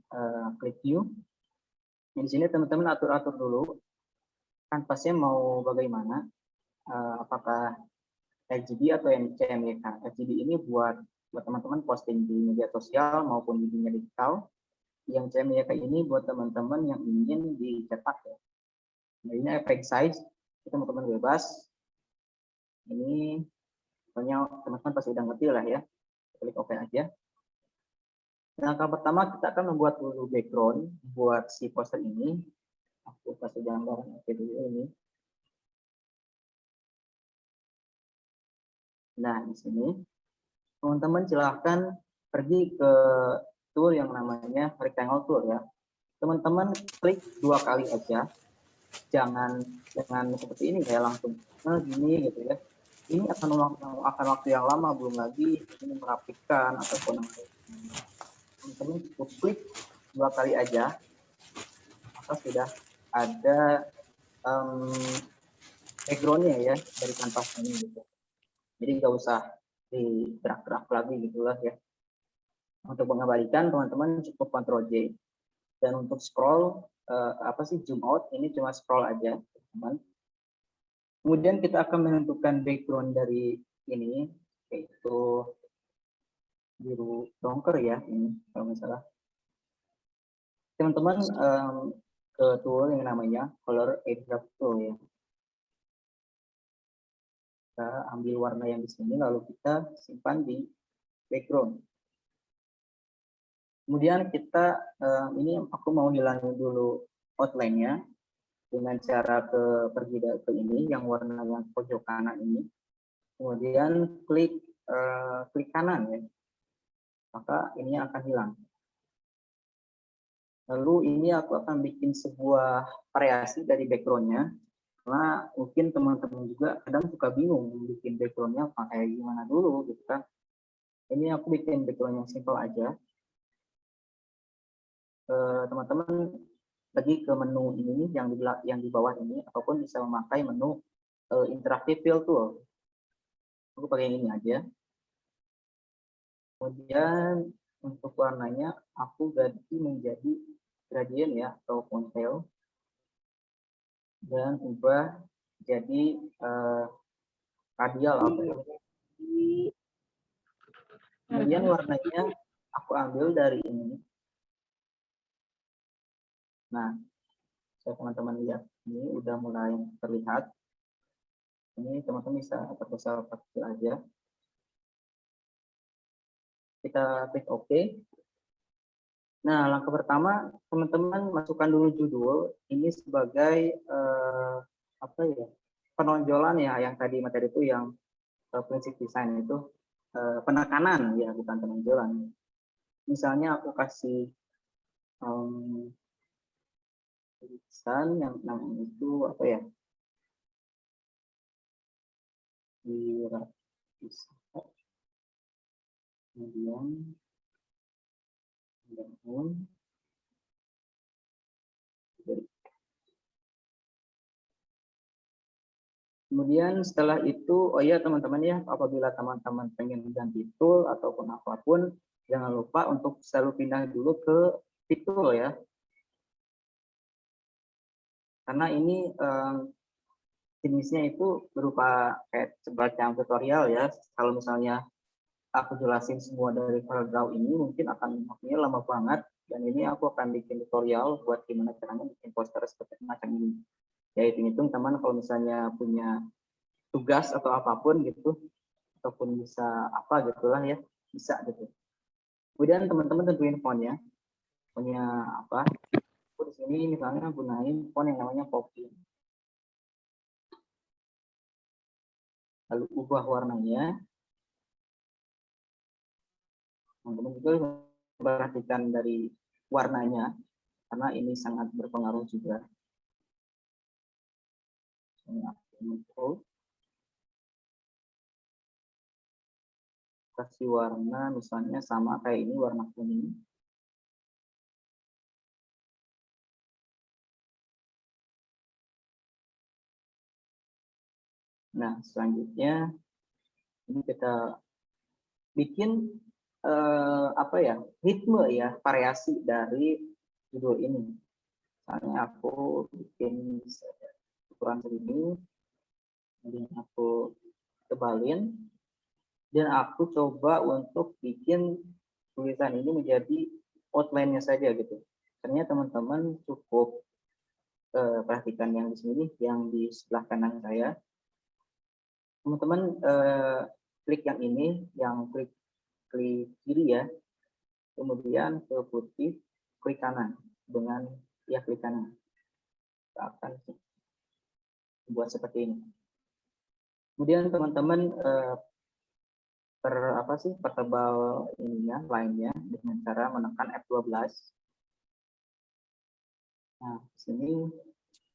klik view. Di sini teman-teman atur-atur dulu kanvasnya mau bagaimana, apakah RGB atau CMYK. RGB ini buat teman-teman posting di media sosial maupun di dunia digital. Yang CMYK ini buat teman-teman yang ingin dicetak ya. Nah, ini effect size, itu teman-teman bebas. Ini pokoknya teman-teman pasti udah ngerti lah ya. Klik OK aja. Langkah pertama kita akan membuat dulu background buat si poster ini. Aku kasih gambar video ini. Nah, di sini teman-teman silahkan pergi ke tool yang namanya rectangle tool ya. Teman-teman klik 2 kali aja. Jangan seperti ini kayak langsung gini gitu ya. Ini akan waktu yang lama, belum lagi ini merapikan ataupun teman-teman cukup klik 2 kali aja, maka sudah ada backgroundnya ya dari kanvas ini gitu. Jadi nggak usah digerak-gerak lagi gitulah ya. Untuk mengembalikan teman-teman cukup Ctrl J. Dan untuk scroll zoom out, ini cuma scroll aja, teman. Kemudian kita akan menentukan background dari ini, yaitu biru dongker ya, ini kalau misalnya. Teman-teman ke tool yang namanya color airdrop tool ya. Kita ambil warna yang di sini, lalu kita simpan di background. Kemudian kita, ini aku mau hilangin dulu outline-nya dengan cara pergi ke ini, yang warna yang pojok kanan ini. Kemudian klik kanan ya, maka ini akan hilang. Lalu ini aku akan bikin sebuah variasi dari background-nya, karena mungkin teman-teman juga kadang suka bingung bikin background-nya pakai gimana dulu gitu kan. Ini aku bikin background yang simple aja. Teman-teman pergi ke menu ini yang di bawah ini, ataupun bisa memakai menu interactive fill tool. Aku pakai ini aja. Kemudian untuk warnanya aku ganti menjadi gradient ya, atau pointelle, dan ubah jadi radial apa ya. Kemudian warnanya aku ambil dari ini. Nah, teman-teman lihat ini udah mulai terlihat. Ini teman-teman bisa terbesar kecil aja. Kita klik OK. Nah, langkah pertama teman-teman masukkan dulu judul ini sebagai penonjolan ya, yang tadi materi itu yang prinsip desain itu penekanan ya, bukan penonjolan. Misalnya aku kasih tulisan yang itu apa ya, kemudian bangun. Kemudian setelah itu, oh iya teman-teman ya, apabila teman-teman pengen ganti tool ataupun apapun, jangan lupa untuk selalu pindah dulu ke pick tool ya. Karena ini jenisnya itu berupa kayak semacam tutorial ya. Kalau misalnya aku jelasin semua dari paragraf ini, mungkin akan waktunya lama banget. Dan ini aku akan bikin tutorial buat gimana caranya bikin poster seperti macam ini. Ya hitung-hitung teman kalau misalnya punya tugas atau apapun gitu, ataupun bisa apa gitulah ya, bisa gitu. Kemudian teman-teman tentuin fontnya, fontnya apa. Aku di sini misalnya gunain font yang namanya Poppy. Lalu ubah warnanya. Teman-teman juga perhatikan dari warnanya, karena ini sangat berpengaruh juga. Kasih warna misalnya sama kayak ini, warna kuning. Nah, selanjutnya ini kita bikin ritme ya, variasi dari judul ini. Misalnya aku bikin ukuran segini, kemudian aku tebalin, dan aku coba untuk bikin tulisan ini menjadi outline-nya saja gitu. Ternyata teman-teman cukup perhatikan yang di sini, yang di sebelah kanan saya. Teman-teman klik yang ini, yang klik kiri ya, kemudian ke putih, klik kanan dengan ya klik kanan. Kita akan buat seperti ini. Kemudian teman-teman pertebal ininya, line-nya dengan cara menekan F12. Nah, di sini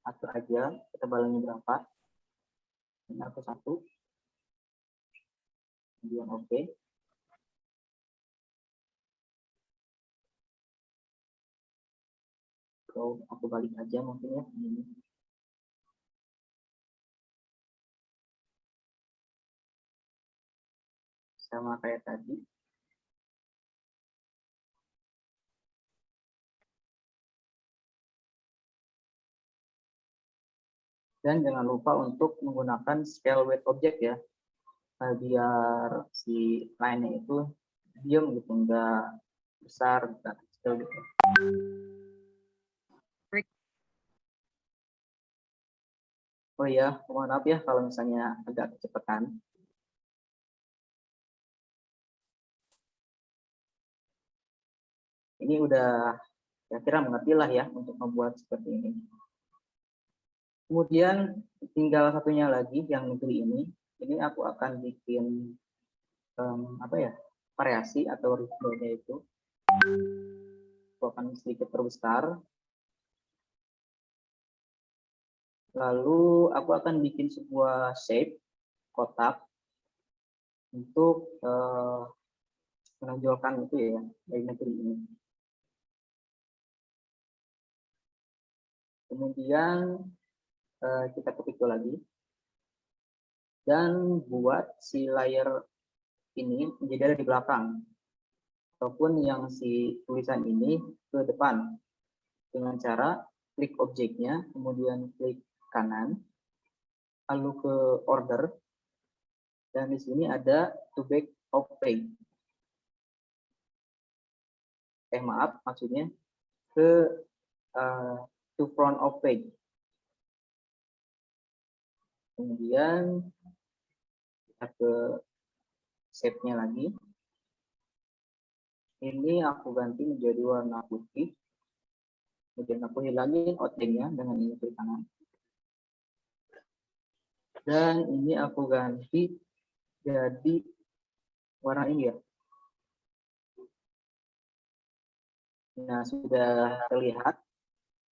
atur aja ketebalannya berapa. Ini aku 1. Kemudian oke. So, aku balik aja mungkin ya ini. Sama kayak tadi. Dan jangan lupa untuk menggunakan scale weight object ya, biar si line-nya itu diam gitu, enggak besar, enggak kecil gitu. Oh iya, mohon maaf ya kalau misalnya agak kecepatan. Ini udah kira-kira mengerti lah ya untuk membuat seperti ini. Kemudian tinggal satunya lagi yang negeri ini. Ini aku akan bikin variasi atau ritmenya itu. Aku akan sedikit perbesar. Lalu aku akan bikin sebuah shape kotak untuk menonjolkan itu ya dari negeri ini. Kemudian kita ketik lagi dan buat si layer ini menjadi ada di belakang ataupun yang si tulisan ini ke depan dengan cara klik objeknya, kemudian klik kanan, lalu ke order, dan di sini ada to back of page. Maaf, maksudnya ke to front of page. Kemudian kita ke shape-nya lagi. Ini aku ganti menjadi warna putih. Kemudian aku hilangin outline-nya dengan ini klik kanan. Dan ini aku ganti jadi warna ini ya. Nah, sudah terlihat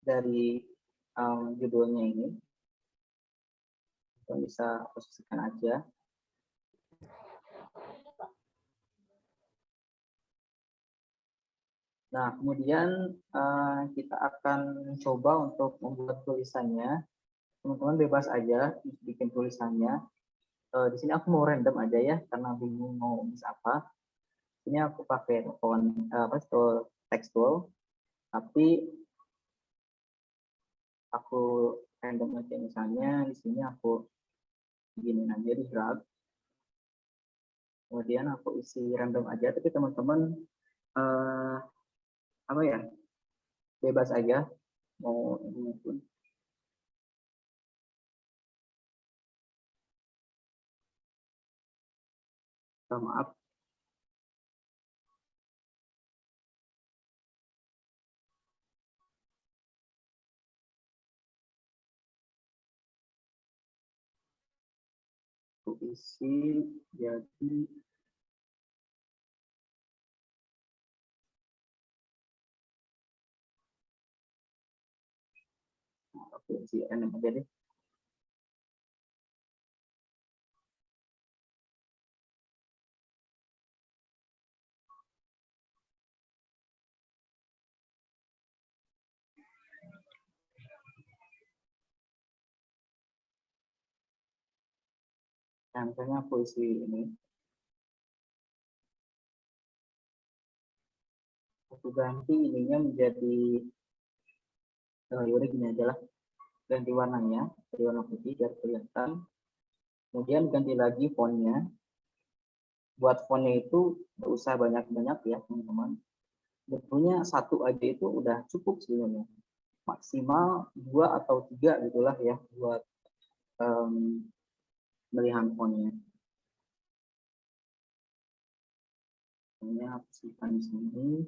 dari judulnya ini. Kita bisa posisikan aja. Nah, kemudian kita akan coba untuk membuat tulisannya. Teman-teman bebas aja bikin tulisannya. Di sini aku mau random aja ya, karena bingung mau nulis apa. Ini aku pakai font text tool, tapi aku random aja, misalnya di sini aku begini aja di drag. Kemudian aku isi random aja, tapi teman-teman bebas aja mau ini pun. Maaf. Aku isi jadi aku isi random aja deh. Nah, misalnya aku isi ini. Aku ganti ininya menjadi yaudah gini aja lah. Ganti warnanya, dari warna putih biar kelihatan. Kemudian ganti lagi fontnya. Buat fontnya itu nggak usah banyak-banyak ya teman-teman. Betulnya satu aja itu udah cukup sebenarnya. Maksimal 2 atau 3 gitulah ya buat pemilihan fontnya. Ini aku simpan di sini.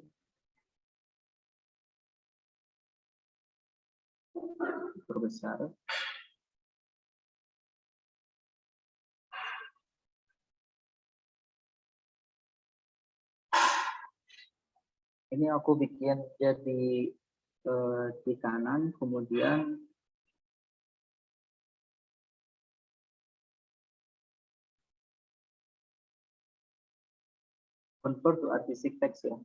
Perbesar. Ini aku bikin jadi di kanan, kemudian convert to artistic text ya,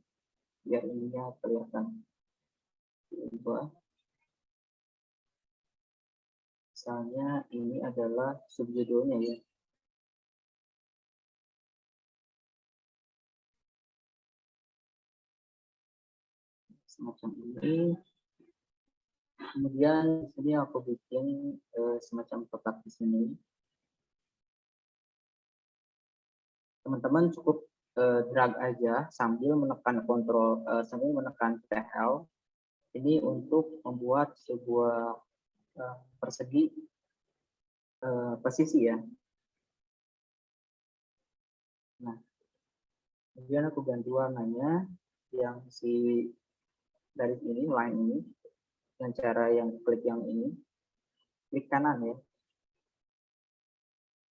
biar ininya kelihatan. Misalnya ini adalah subjudulnya ya. Semacam ini. Kemudian di sini aku bikin semacam kotak di sini. Teman-teman cukup drag aja sambil menekan kontrol, sambil menekan TL ini untuk membuat sebuah persegi presisi ya. Nah, kemudian aku ganti warnanya yang si garis ini, line ini, dengan cara yang klik yang ini, klik kanan ya.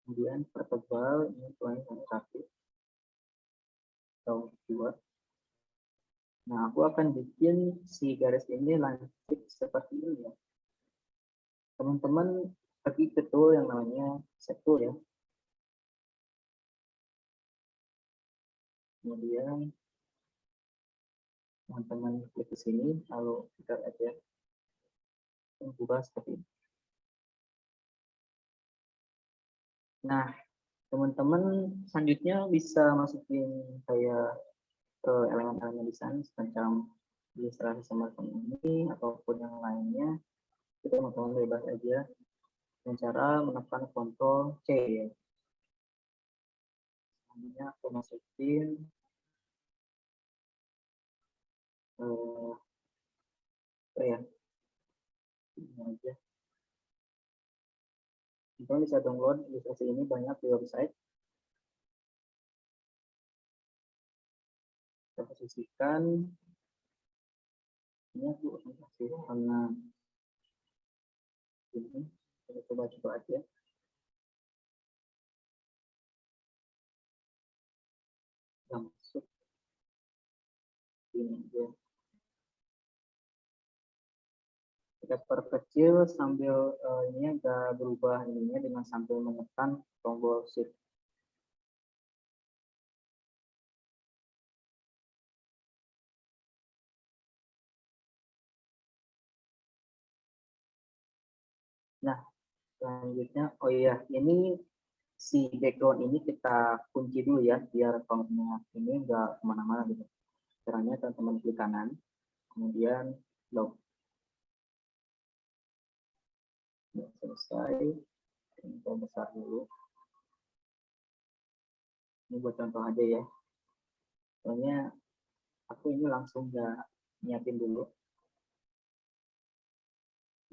Kemudian pertebal ini tuangnya sampai 1 atau 2. Nah, aku akan bikin si garis ini lanjut seperti ini ya. Teman-teman pergi ke tool yang namanya set tool ya. Kemudian teman-teman klik ke sini, lalu kita aja ubah seperti ini. Nah, teman-teman selanjutnya bisa masukin kayak elemen-elemen desain semacam ilustrasi semacam ini ataupun yang lainnya. Itu teman-teman bebas aja dengan cara menekan Ctrl C ya. Selanjutnya aku masukin ya ini aja. Teman bisa download ilustrasi ini banyak di website. Kita posisikan ini aku kasih warna ini. Kita coba aja. Kita masuk ini aja. Kita perkecil sambil ini agak berubah ininya dengan sambil menekan tombol shift. Nah, selanjutnya, oh iya, ini si background ini kita kunci dulu ya, biar fontnya ini enggak kemana-mana gitu. Caranya teman-teman klik kanan, kemudian lock. Sudah selesai, kita besar dulu. Ini buat contoh aja ya. Soalnya aku ini langsung nggak nyiapin dulu.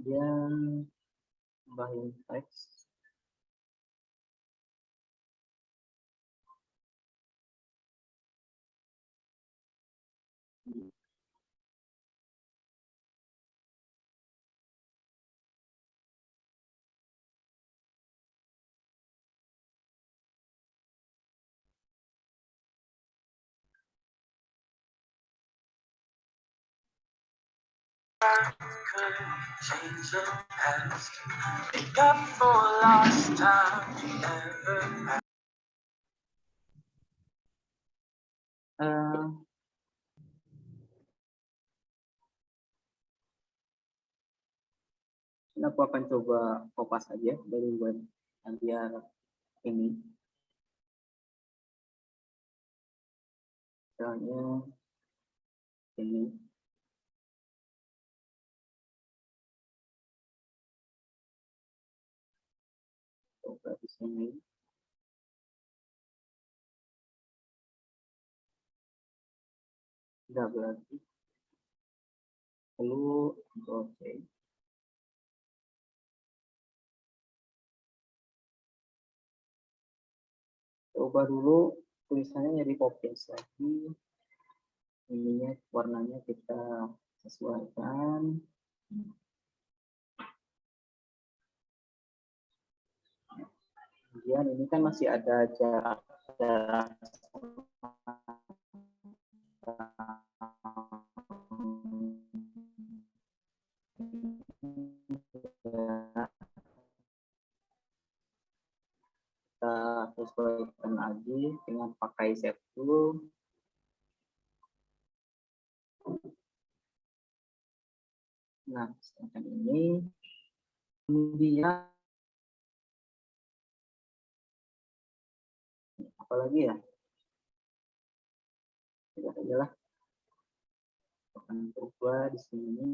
Kemudian tambahin teks. Ini aku akan coba kopas aja dari web biar ini. Misalnya ini. Coba di sini. Tidak berarti. Lalu oke. Coba dulu tulisannya jadi copy lagi. Ininya warnanya kita sesuaikan. Kemudian ini kan masih ada jarak kita sesuaikan lagi dengan pakai save dulu. Nah, sekarang ini kemudian apalagi ya? Tidak aja lah. Akan coba di sini.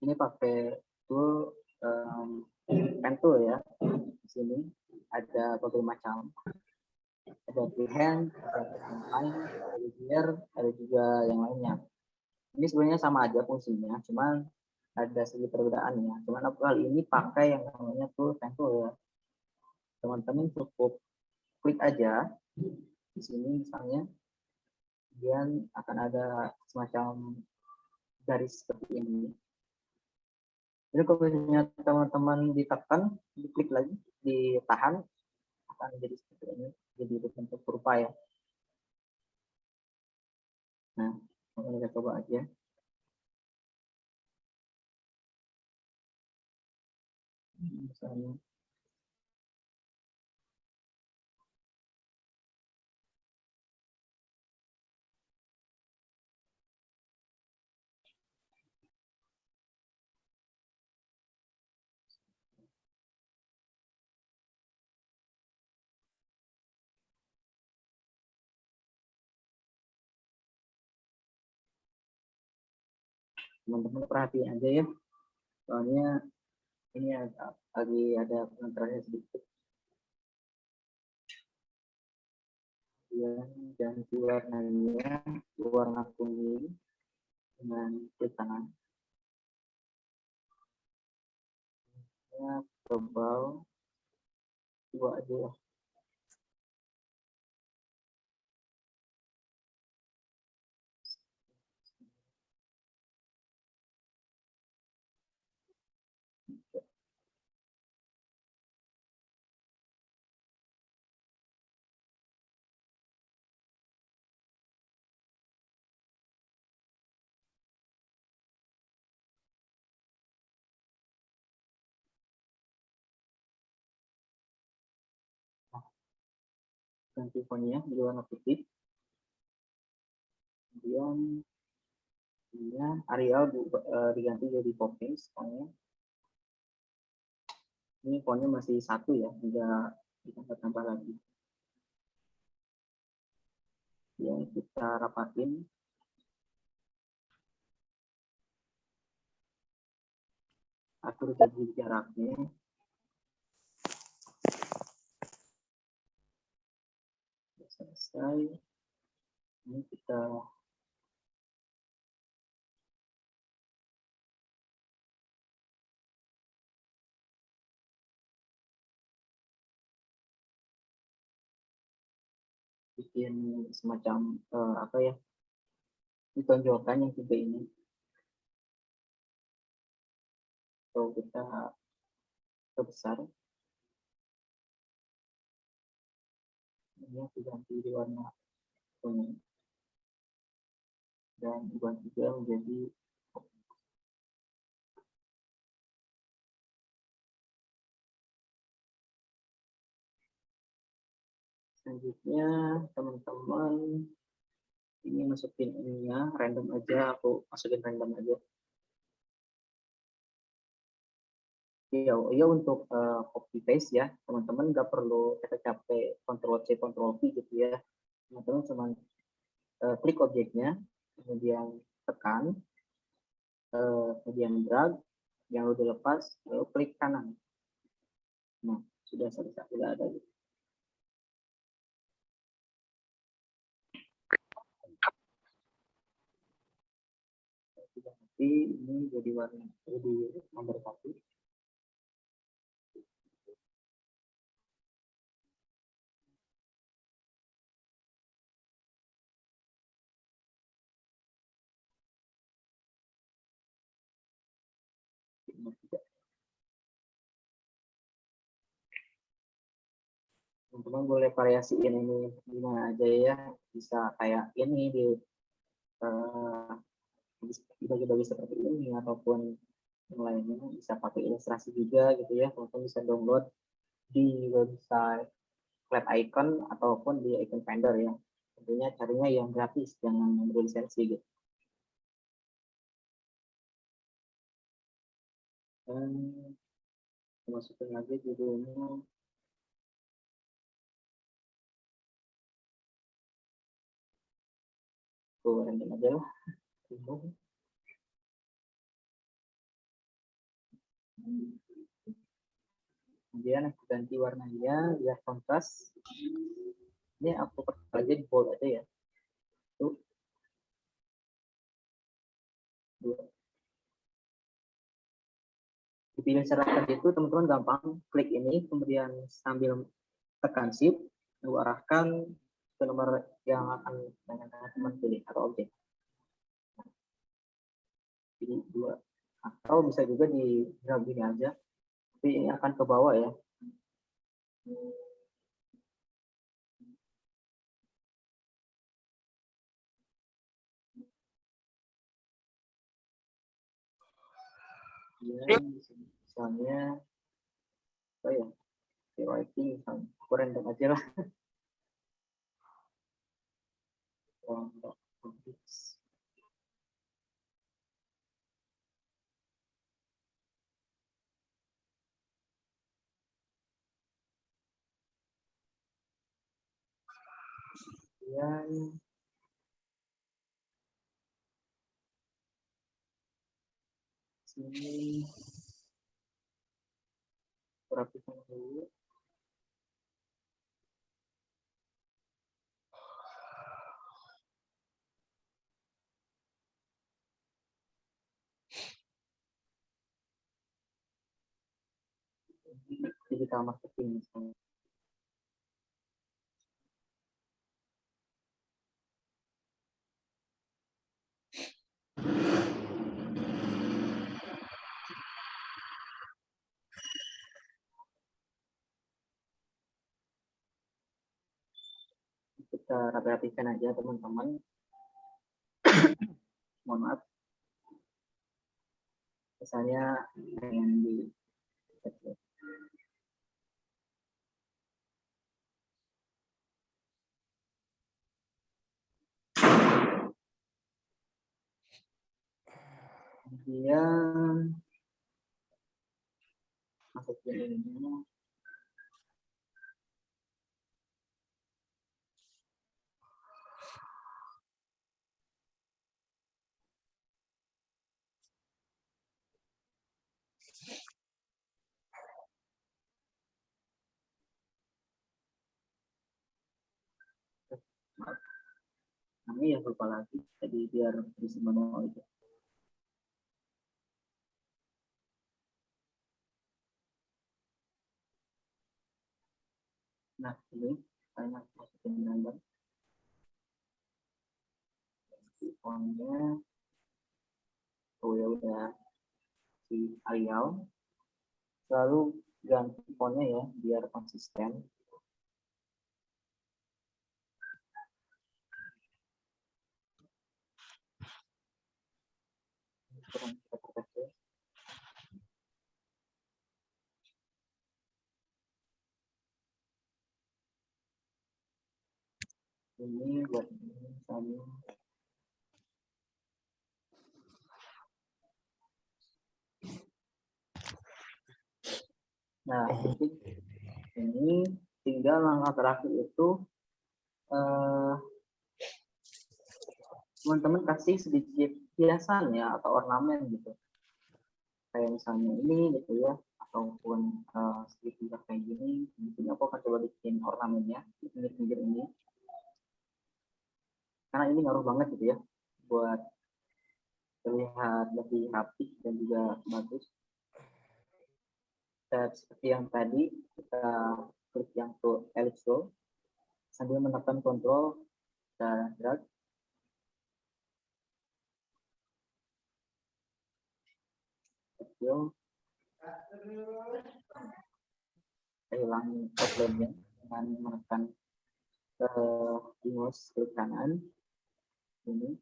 ini pakai tool pen tool ya. Di sini ada berbagai macam, ada freehand, ada line, ada linear, ada juga yang lainnya. Ini sebenarnya sama aja fungsinya, cuman ada sedikit perbedaannya. Cuman aku kali ini pakai yang namanya tool pen tool ya. Teman-teman cukup klik aja di sini misalnya, kemudian akan ada semacam garis seperti ini. Jadi kalau misalnya teman-teman ditekan, diklik lagi, ditahan, akan jadi seperti ini, jadi bentuk berupa ya. Nah, kita coba aja. Misalnya, teman-teman perhatiin aja ya, soalnya ini lagi ada penentuannya sedikit. Ganti warnanya warna kuning dengan klik kanan. Ya, tebal 2 aja ya. Ganti fontnya di warna putih. Kemudian Arial diganti jadi Poppins fontnya. Ini fontnya masih 1 ya, tidak ditambah-tambah lagi. Ya, kita rapatin. Atur jadi jaraknya. Selesai. Ini kita bikin semacam apa ya, ditonjolkan yang 3 ini. So kita perbesar. Ini diganti di warna kuning dan ubah juga menjadi selanjutnya teman-teman ini masukin ininya random aja, aku masukin random aja. Ya untuk copy paste ya, teman-teman nggak perlu capek Ctrl C Ctrl V gitu ya. Teman-teman cuma klik objeknya, kemudian tekan, kemudian drag, yang udah lepas, lalu klik kanan. Nah, sudah selesai, sudah ada gitu. Nanti ini jadi warna, jadi nomor 1. Teman-teman boleh variasiin ini gimana aja ya, bisa kayak ini dibagi-bagi seperti ini ataupun yang lainnya, bisa pakai ilustrasi juga gitu ya. Teman-teman bisa download di website Flat Icon ataupun di Icon Finder ya. Tentunya carinya yang gratis, jangan yang berlisensi gitu. Dan masukin lagi judulnya. Random aja lah. Kemudian aku ganti warnanya biar kontras. Ini aku aja di bold aja ya. Satu, dua. Dipilih secara tadi itu teman-teman gampang klik ini, kemudian sambil tekan shift, lalu arahkan ke nomor yang akan teman-teman pilih atau objek. Jadi dua, atau bisa juga di grab gini aja, tapi ini akan ke bawah ya. Ya, misalnya apa ya, writing misalnya, aku random aja lah. Kemudian sini rapikan dulu. Digital marketing misalnya. Kita rapi-rapikan aja teman-teman. Mohon maaf. Misalnya pengen di kemudian masukin ini. Ini yang lupa lagi, jadi biar bisa manual itu. Nah, ini saya masukin gambar. Fontnya, oh ya udah si Arial. Lalu ganti fontnya ya, biar konsisten. Ini buat ini misalnya. Nah, ini tinggal langkah terakhir itu teman-teman kasih sedikit hiasan ya atau ornamen gitu. Kayak misalnya ini gitu ya, ataupun sedikit kayak gini. Mungkin aku akan coba bikin ornamennya di pinggir-pinggir ini. Karena ini ngaruh banget gitu ya buat terlihat lebih rapi dan juga bagus. Dan seperti yang tadi kita klik yang tool ellipse tool sambil menekan kontrol dan drag. Kecil. Saya ulangi outline-nya dengan menekan ke mouse klik kanan ini.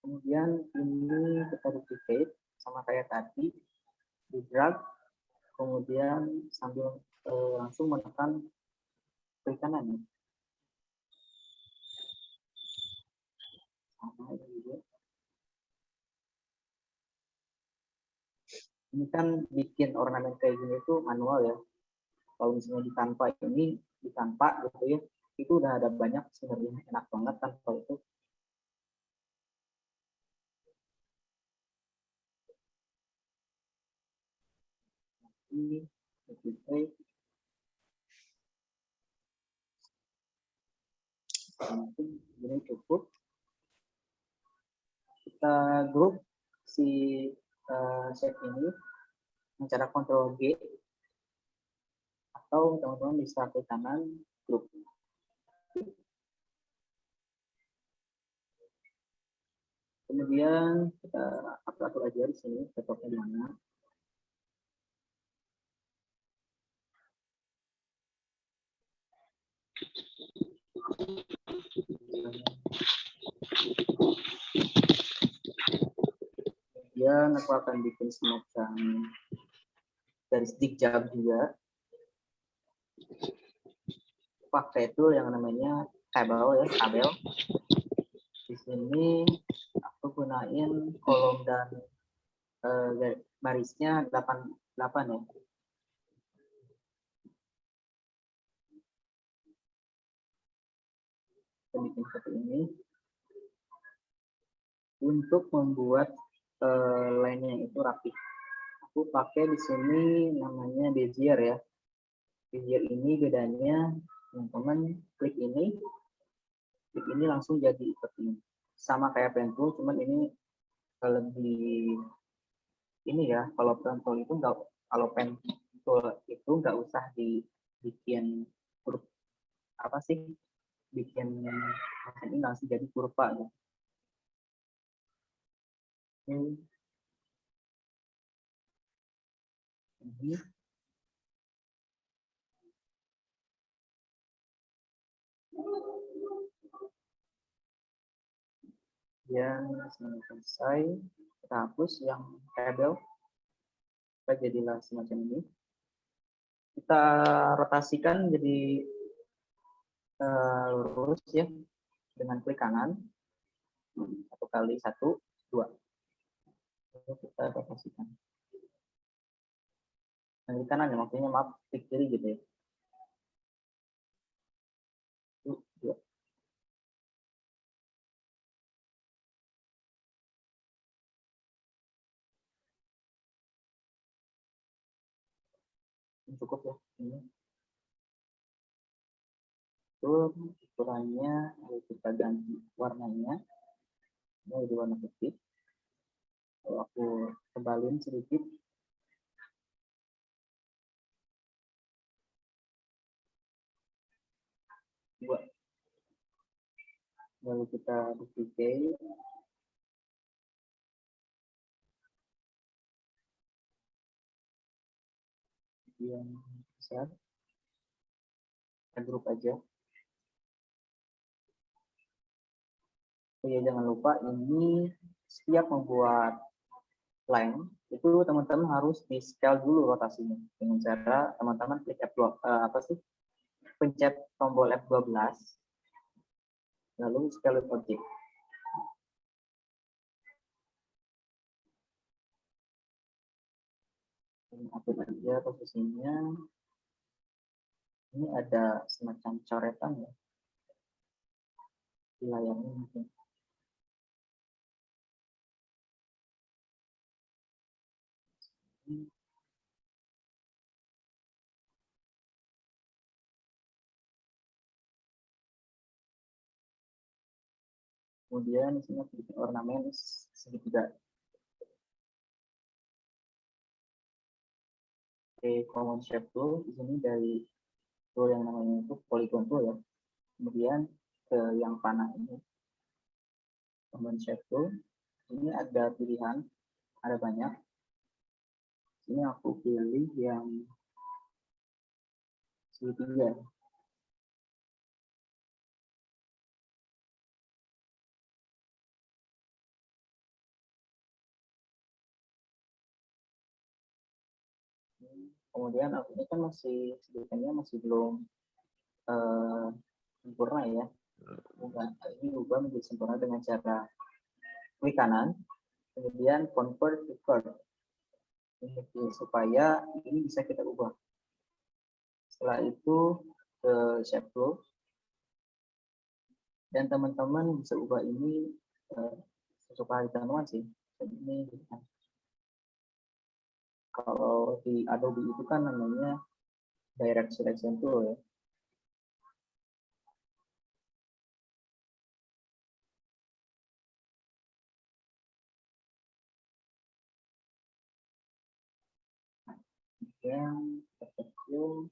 Kemudian ini kita duplicate sama kayak tadi, di drag, kemudian sambil langsung menekan klik kanan. Sama ini juga. Ini kan bikin ornamen kayak gini itu manual ya. Kalau misalnya di Canva ini, di Canva gitu ya, itu udah ada banyak sebenarnya, enak banget kan kalau itu. Mungkin ini cukup. Kita grup si shape ini dengan cara Ctrl G, atau teman-teman bisa klik kanan grup. Kemudian kita atur aja di sini cocoknya di mana. Kemudian aku akan bikin semacam garis zigzag juga. Pakai tool yang namanya tabel ya, tabel. Di sini aku gunain kolom dan barisnya 8 ya. Kita bikin seperti ini. Untuk membuat line-nya itu rapi, aku pakai di sini namanya Bezier ya. Bezier ini bedanya teman-teman klik ini langsung jadi seperti ini. Sama kayak pen tool, cuman ini lebih ini ya. Kalau pen tool itu nggak usah dibikin huruf apa sih? Bikin ini langsung jadi kurva gitu. Ini yang selesai, kita hapus yang tabel, kita jadilah semacam ini. Kita rotasikan jadi lurus ya, dengan klik kanan 1 kali 1, 2. Lalu kita rotasikan. Nah, di kanan ya, maksudnya maaf, klik kiri gitu ya. 1, 2. Cukup ya ini. Ukurannya lalu kita ganti warnanya. Ini di warna putih. Kalau aku tebalin sedikit. Lalu kita duplicate. Yang besar. Kita grup aja. Oh ya, jangan lupa ini setiap membuat line itu teman-teman harus di scale dulu rotasinya dengan cara teman-teman klik F2 pencet tombol F12 lalu scale with object. Atur aja posisinya. Ini ada semacam coretan ya di layarnya mungkin. Kemudian di sini bikin ornamen segitiga. Common shape tool di sini dari tool yang namanya itu polygon tool ya. Kemudian ke yang panah ini common shape tool. Ini ada pilihan, ada banyak. Ini aku pilih yang segitiga. Kemudian aku ini kan masih sebenarnya masih belum sempurna ya. Ini ubah menjadi sempurna dengan cara klik kanan, kemudian convert to curve. Supaya ini bisa kita ubah. Setelah itu ke shape tool. Dan teman-teman bisa ubah ini sesuka hati teman-teman sih. Ini Kalau di Adobe itu kan namanya Direct Selection Tool ya. Yang terkecil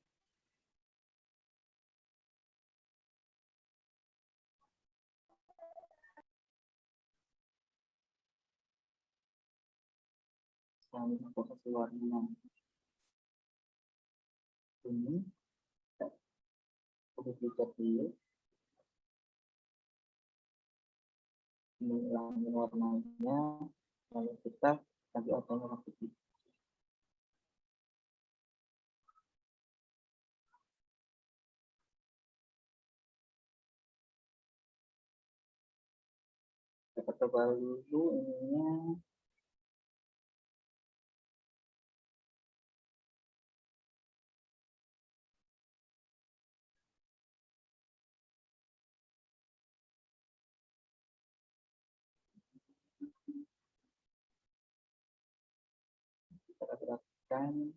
yang posisi warnanya ini, posisi dulu, ini ulangi warnanya, lalu kita ganti warnanya warna putih. Kita coba dulu ininya. Kita gerakan.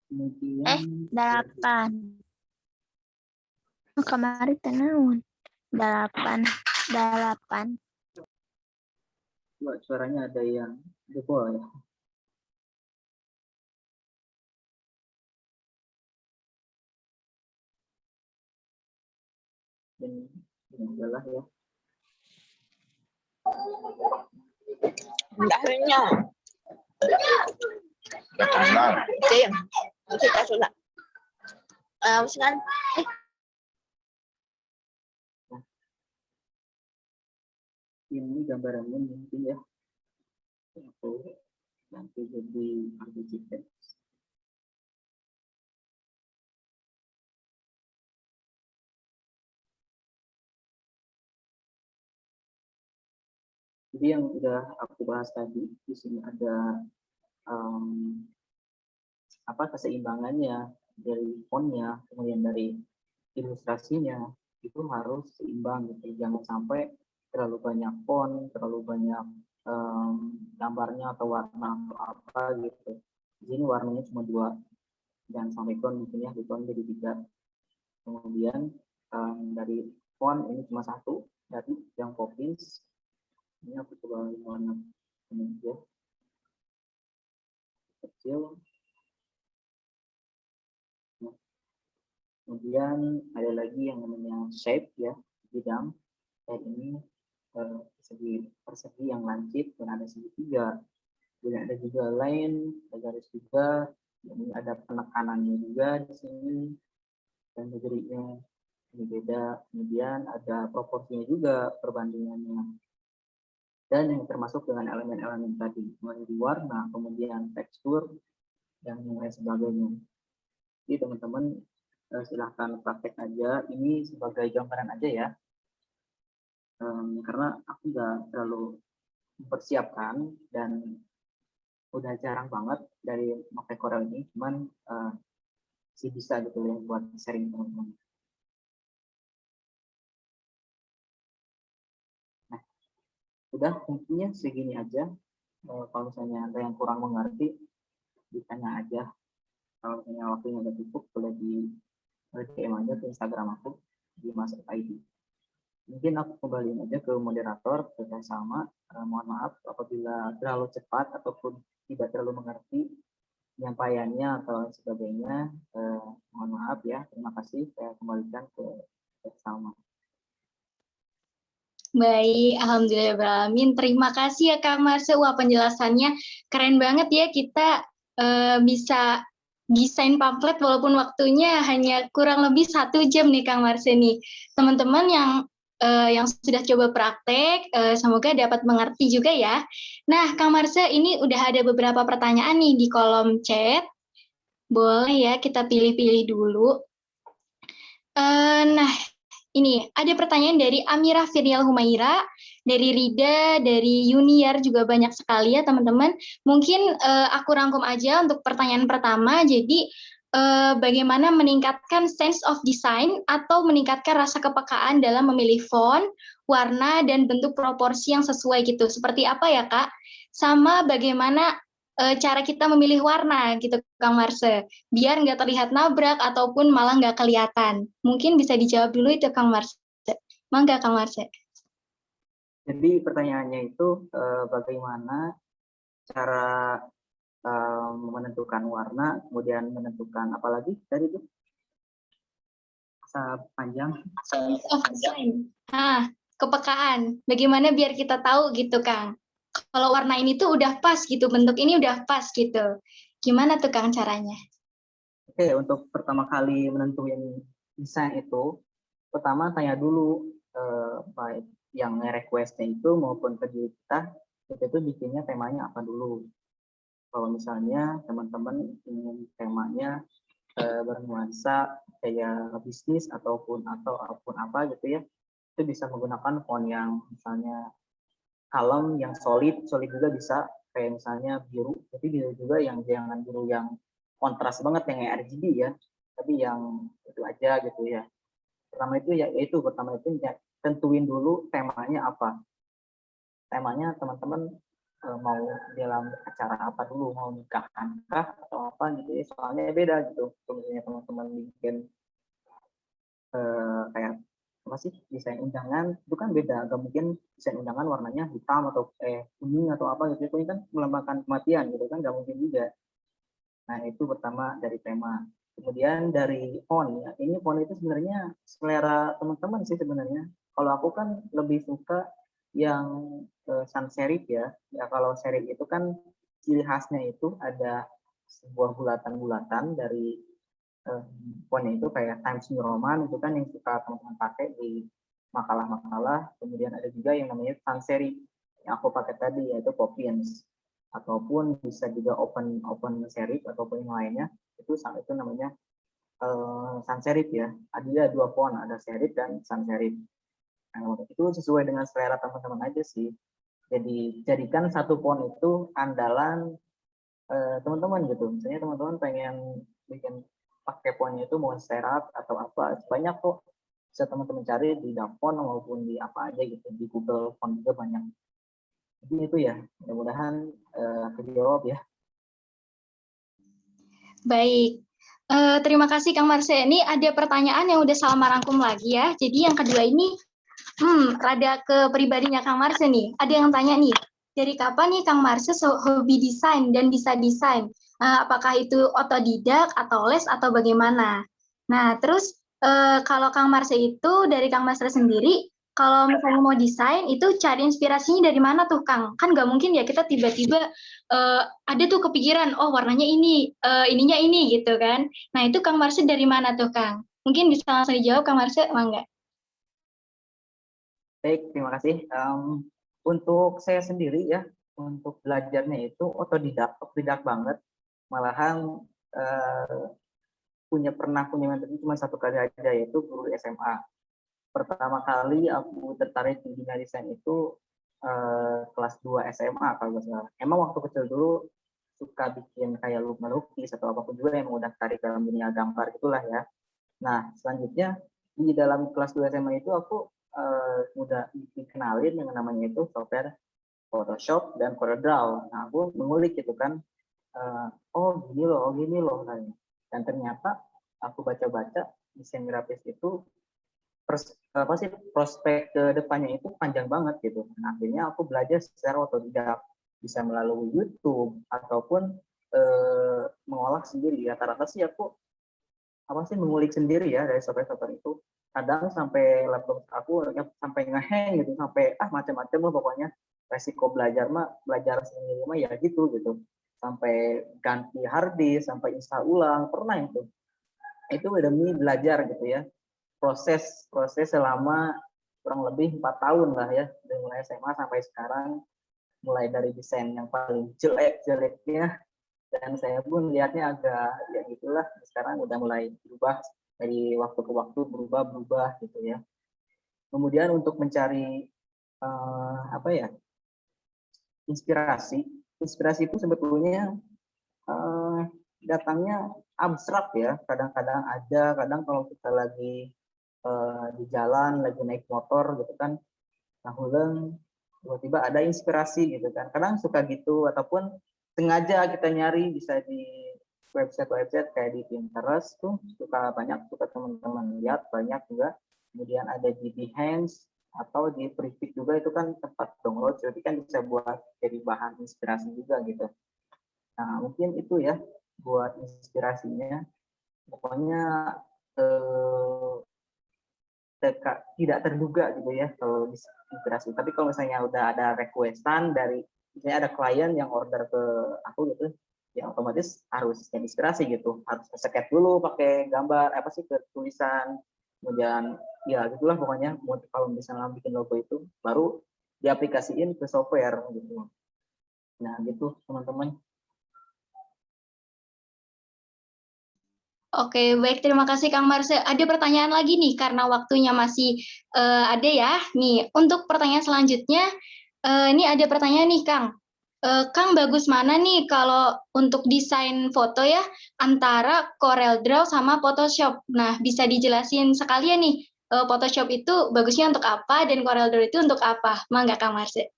Kemudian 8. Kemarin tenaun 8. suaranya ada yang jebol ya. Ini adalah ya. Dahilnya. Sayang. Kita sudah. Sekarang. Ini gambarannya mungkin ya. Aku nanti jadi RGB. Jadi yang udah aku bahas tadi, di sini ada keseimbangannya dari fontnya, kemudian dari ilustrasinya, itu harus seimbang gitu. Jangan sampai terlalu banyak font, terlalu banyak gambarnya atau warna atau apa gitu. Di sini warnanya cuma 2, jangan sampai tone mungkin ya, di tone jadi 3. Kemudian dari font ini cuma 1, dari yang Poppins. Ini aku coba warna ini aja, kecil. Nah, kemudian ada lagi yang namanya shape ya, bidang. Kayak ini persegi yang lancip dan ada segitiga. Kemudian ada juga line, ada garis juga. Ini ada penekanannya juga di sini dan berdirinya ini beda. Kemudian ada proporsinya juga, perbandingannya. Dan yang termasuk dengan elemen-elemen tadi, mulai dari warna, kemudian tekstur, dan lain sebagainya. Jadi teman-teman silahkan praktek aja, ini sebagai gambaran aja ya. Karena aku nggak terlalu mempersiapkan dan udah jarang banget dari pakai Corel ini, cuman sih bisa gitu ya buat sharing teman-teman. Nah, udah mungkinnya segini aja. Kalau misalnya ada yang kurang mengerti, ditanya aja. Kalau misalnya waktunya udah cukup, boleh di DM aja ke Instagram aku di mas.id. Mungkin aku kembaliin aja ke moderator bersama. Mohon maaf apabila terlalu cepat ataupun tidak terlalu mengerti penyampaiannya atau sebagainya. Mohon maaf ya. Terima kasih. Saya kembalikan ke bersama. Baik, alhamdulillahirrahmanirrahim. Terima kasih ya Kak Marse. Wah, penjelasannya keren banget ya. Kita bisa desain pamflet walaupun waktunya hanya kurang lebih 1 jam nih Kang Marse nih. Teman-teman yang sudah coba praktek, semoga dapat mengerti juga ya. Nah, Kang Marse, ini udah ada beberapa pertanyaan nih di kolom chat. Boleh ya kita pilih-pilih dulu. Nah, ini ada pertanyaan dari Amira Firial Humaira, dari Rida, dari Yuniar juga banyak sekali ya teman-teman. Mungkin aku rangkum aja untuk pertanyaan pertama. Jadi bagaimana meningkatkan sense of design atau meningkatkan rasa kepekaan dalam memilih font, warna, dan bentuk proporsi yang sesuai gitu. Seperti apa ya Kak? Sama bagaimana cara kita memilih warna gitu Kang Marse, biar nggak terlihat nabrak ataupun malah nggak kelihatan. Mungkin bisa dijawab dulu itu Kang Marse. Mangga Kang Marse. Jadi pertanyaannya itu bagaimana cara menentukan warna, kemudian menentukan apa lagi tadi itu? Panjang. Sense of design. Kepekaan. Bagaimana biar kita tahu gitu Kang. Kalau warna ini tuh udah pas gitu, bentuk ini udah pas gitu. Gimana tuh Kang caranya? Oke, untuk pertama kali menentuin desain itu, pertama tanya dulu baik yang request-nya itu maupun ke diri kita, itu bikinnya temanya apa dulu. Kalau misalnya teman-teman ingin temanya bernuansa kayak bisnis ataupun apa gitu ya, itu bisa menggunakan font yang misalnya kalem, yang solid juga bisa, kayak misalnya biru, tapi biru juga yang jangan biru yang kontras banget yang RGB ya, tapi yang itu aja gitu ya. Pertama itu tentuin dulu temanya apa. Temanya teman-teman mau dalam acara apa dulu, mau nikahan kah atau apa gitu ya, soalnya beda gitu. Kalau misalnya teman-teman bikin kayak apa sih desain undangan itu kan beda, gak mungkin desain undangan warnanya hitam atau kuning atau apa gitu, itu kan melambangkan kematian gitu kan, gak mungkin juga. Nah itu pertama dari tema. Kemudian dari font ya, ini font itu sebenarnya selera teman-teman sih sebenarnya. Kalau aku kan lebih suka yang sans serif ya. Ya kalau serif itu kan ciri khasnya itu ada sebuah bulatan-bulatan dari fontnya itu kayak Times New Roman itu kan yang suka teman-teman pakai di makalah-makalah. Kemudian ada juga yang namanya sans serif yang aku pakai tadi yaitu Poppins, ataupun bisa juga open serif ataupun yang lainnya, itu namanya sans serif ya. Ada dua font, ada serif dan sans serif. Nah, itu sesuai dengan selera teman-teman aja sih. Jadi jadikan satu font itu andalan teman-teman gitu. Misalnya teman-teman pengen bikin pakai fontnya itu mau serif atau apa, banyak kok bisa teman-teman cari di Dafont maupun di apa aja gitu, di Google Font juga banyak. Jadi itu ya, mudah-mudahan terjawab ya. Baik, terima kasih Kang Marse. Ini ada pertanyaan yang udah Salma rangkum lagi ya. Jadi yang kedua ini, rada ke pribadinya Kang Marse nih. Ada yang tanya nih, dari kapan nih Kang Marse hobi desain dan bisa desain? Apakah itu otodidak atau les atau bagaimana? Nah, terus kalau Kang Marse itu dari Kang Marse sendiri, kalau misalnya mau desain itu cari inspirasinya dari mana tuh Kang? Kan nggak mungkin ya kita tiba-tiba ada tuh kepikiran, oh warnanya ini, ininya ini gitu kan. Nah itu Kang Marse dari mana tuh Kang? Mungkin bisa langsung dijawab Kang Marse, mangga. Baik, terima kasih. Untuk saya sendiri ya, untuk belajarnya itu otodidak banget. Malahan pernah punya mentor cuma satu kali aja, yaitu guru SMA. Pertama kali aku tertarik di dunia desain itu kelas 2 SMA kalau nggak salah. Emang waktu kecil dulu suka bikin kayak melukis atau apapun juga yang udah tertarik dalam dunia gambar itulah ya. Nah, selanjutnya di dalam kelas 2 SMA itu aku udah dikenalin yang namanya itu software Photoshop dan CorelDRAW. Nah, aku mengulik gitu kan, oh gini loh. Dan ternyata aku baca-baca desain grafis itu prospek ke depannya itu panjang banget gitu. Nah, akhirnya aku belajar secara otodidak, bisa melalui YouTube ataupun mengolah sendiri. Rata-rata sih aku mengulik sendiri ya dari software itu. Kadang sampai laptop aku sampai ngehang gitu, sampai macam-macam lah pokoknya. Resiko belajar sendiri mah ya gitu. Sampai ganti hard disk, sampai install ulang, pernah itu. Itu demi belajar gitu ya. Proses selama kurang lebih 4 tahun lah ya, dari mulai SMA sampai sekarang, mulai dari desain yang paling jeleknya, dan saya pun lihatnya agak ya gitulah, sekarang udah mulai berubah, dari waktu ke waktu berubah gitu ya. Kemudian untuk mencari apa ya, inspirasi itu sebetulnya datangnya abstrak ya. Kadang-kadang ada, kadang kalau kita lagi di jalan, lagi naik motor gitu kan, nah tiba-tiba ada inspirasi gitu kan. Kadang suka gitu, ataupun sengaja kita nyari, bisa di website kayak di Pinterest tuh suka teman-teman lihat banyak juga. Kemudian ada di Behance atau di Privik juga, itu kan tempat download, jadi kan bisa buat jadi bahan inspirasi juga gitu. Nah mungkin itu ya buat inspirasinya. Pokoknya tidak terduga gitu ya kalau inspirasi. Tapi kalau misalnya udah ada requestan dari, misalnya ada klien yang order ke aku gitu, ya otomatis harus jadi inspirasi gitu. Harus sket dulu pakai gambar apa sih, ke tulisan, kemudian ya gitulah pokoknya. Kalau misalnya bikin logo itu baru diaplikasiin ke software gitu. Nah gitu teman-teman. Oke, baik. Terima kasih Kang Marse. Ada pertanyaan lagi nih, karena waktunya masih ada ya. Nih, untuk pertanyaan selanjutnya, ini ada pertanyaan nih, Kang. Kang, bagus mana nih kalau untuk desain foto ya, antara CorelDRAW sama Photoshop? Nah, bisa dijelasin sekalian nih, Photoshop itu bagusnya untuk apa, dan CorelDRAW itu untuk apa? Mangga, Kang Marse.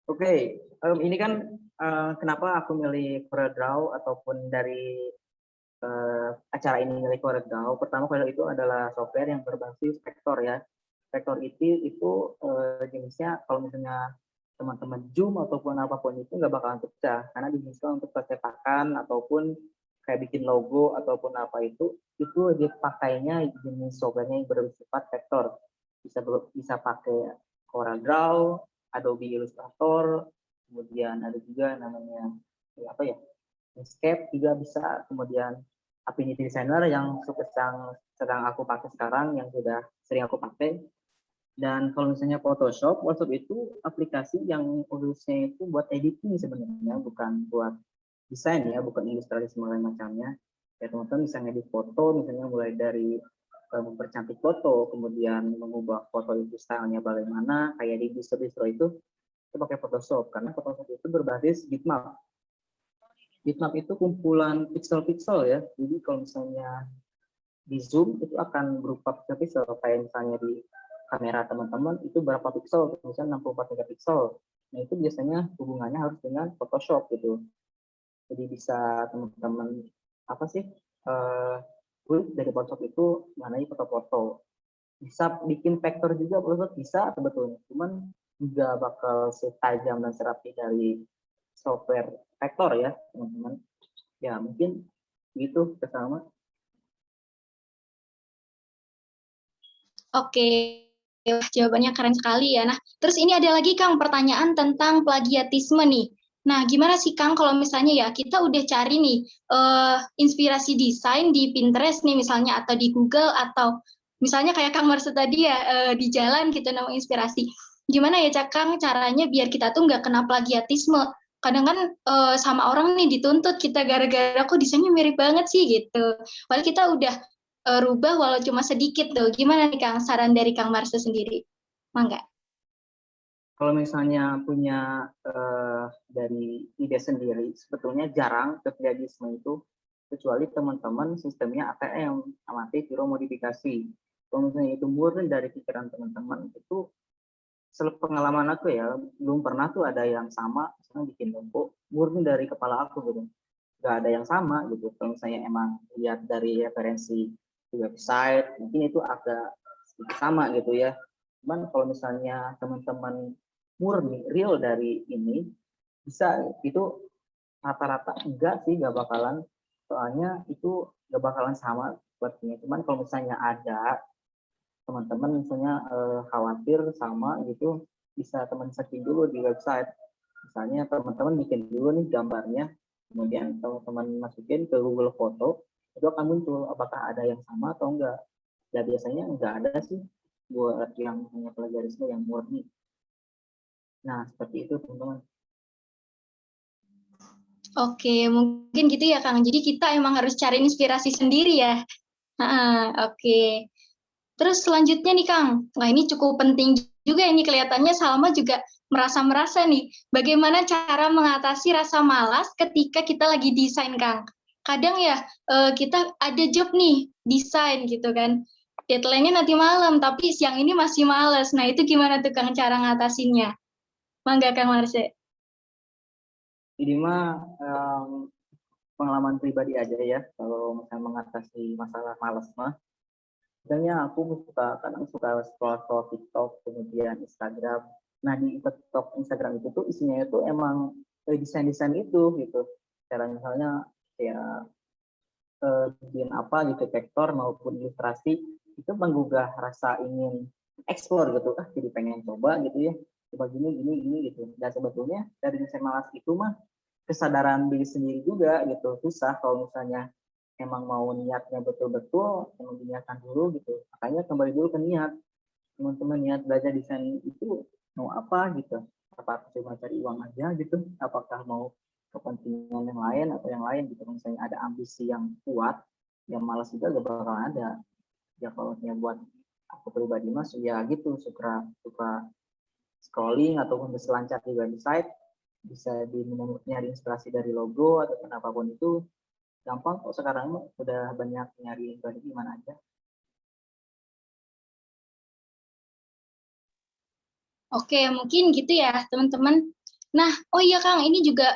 Oke, ini kan kenapa aku milih CorelDRAW ataupun dari acara ini milik CorelDRAW. Pertama, CorelDRAW itu adalah software yang berbasis vektor ya. Vektor itu jenisnya kalau misalnya teman-teman zoom ataupun apapun itu nggak bakalan pecah, karena didesain untuk percetakan ataupun kayak bikin logo ataupun apa itu dipakainya jenis softwarenya yang bersifat vektor. Bisa pakai CorelDRAW, Adobe Illustrator, kemudian ada juga namanya apa ya, Inkscape juga bisa, kemudian Affinity Designer yang sedang aku pakai sekarang, yang sudah sering aku pakai. Dan kalau misalnya Photoshop itu aplikasi yang urusnya itu buat editing sebenarnya, bukan buat desain ya, bukan ilustrasi segala macamnya. Ya teman-teman bisa ngedit foto, misalnya mulai dari mempercantik foto, kemudian mengubah foto itu stylenya bagaimana, kayak di distro itu pakai Photoshop, karena Photoshop itu berbasis bitmap. Bitmap itu kumpulan pixel-pixel ya. Jadi kalau misalnya di zoom itu akan berupa pixel-pixel, kayak misalnya di kamera teman-teman itu berapa pixel, misalnya 64 megapiksel. Nah itu biasanya hubungannya harus dengan Photoshop gitu. Jadi bisa teman-teman apa sih dari Photoshop itu mengenai foto-foto. Bisa bikin vektor juga Photoshop bisa sebetulnya, cuman juga bakal setajam dan serapi dari software vektor ya teman-teman. Ya mungkin gitu bersama. Oke, jawabannya keren sekali ya. Nah, terus ini ada lagi Kang pertanyaan tentang plagiatisme nih. Nah, gimana sih Kang kalau misalnya ya kita udah cari nih inspirasi desain di Pinterest nih misalnya, atau di Google, atau misalnya kayak Kang Marsu tadi ya di jalan gitu nemu inspirasi. Gimana ya Kang caranya biar kita tuh nggak kena plagiatisme? Kadang kan sama orang nih dituntut kita gara-gara kok desainnya mirip banget sih gitu. Padahal kita udah rubah walau cuma sedikit tuh. Gimana nih Kang saran dari Kang Marsu sendiri? Mangga. Kalau misalnya punya dari ide sendiri, sebetulnya jarang terjadi semua itu, kecuali teman-teman sistemnya ATM, amati tiru modifikasi. Kalau misalnya itu murni dari pikiran teman-teman, itu sepengalaman aku ya, belum pernah tuh ada yang sama, misalnya bikin logo, murni dari kepala aku gitu. Nggak ada yang sama gitu. Kalau misalnya emang lihat dari referensi di website, mungkin itu agak sama gitu ya. Cuman kalau misalnya teman-teman murni real dari ini, bisa itu rata-rata enggak sih, nggak bakalan, soalnya itu nggak bakalan sama buatnya. Cuman kalau misalnya ada teman-teman misalnya khawatir sama gitu, bisa teman searching dulu di website. Misalnya teman-teman bikin dulu nih gambarnya, kemudian teman-teman masukin ke Google Foto, itu akan muncul apakah ada yang sama atau enggak. Ya biasanya enggak ada sih buat yang punya plagiarisme yang murni. Nah seperti itu teman-teman. Oke, mungkin gitu ya Kang. Jadi kita emang harus cari inspirasi sendiri ya. Oke. Terus selanjutnya nih Kang, nah ini cukup penting juga ini kelihatannya Salma juga merasa-merasa nih, bagaimana cara mengatasi rasa malas ketika kita lagi desain Kang. Kadang ya kita ada job nih, desain gitu kan, deadline-nya nanti malam, tapi siang ini masih males. Nah itu gimana tuh Kang cara ngatasinnya? Mangga Kang Marse. Ini mah pengalaman pribadi aja ya, kalau misalnya mengatasi masalah malas mah. Misalnya aku kadang suka scroll TikTok, kemudian Instagram. Nah di TikTok, Instagram itu tuh isinya itu emang desain-desain itu gitu. Cara misalnya ya bikin apa gitu, vektor maupun ilustrasi, itu menggugah rasa ingin explore gitu, jadi pengen coba gitu ya, coba gini gitu. Dan sebetulnya dari desain malas itu mah kesadaran diri sendiri juga gitu, susah kalau misalnya emang mau niatnya betul-betul, emang diniatkan dulu gitu. Makanya kembali dulu ke niat, teman-teman. Niat belajar desain itu mau apa gitu, apa cuma cari uang aja gitu, apakah mau kepentingan yang lain atau yang lain gitu. Misalnya ada ambisi yang kuat, yang malas juga gak bakal ada ya. Kalau buat aku pribadi mas ya gitu, suka scrolling ataupun berselancar di website, bisa nyari inspirasi dari logo atau apapun itu, gampang kok sekarang udah banyak nyari dari gimana aja. Oke, mungkin gitu ya teman-teman. Nah, oh iya Kang, ini juga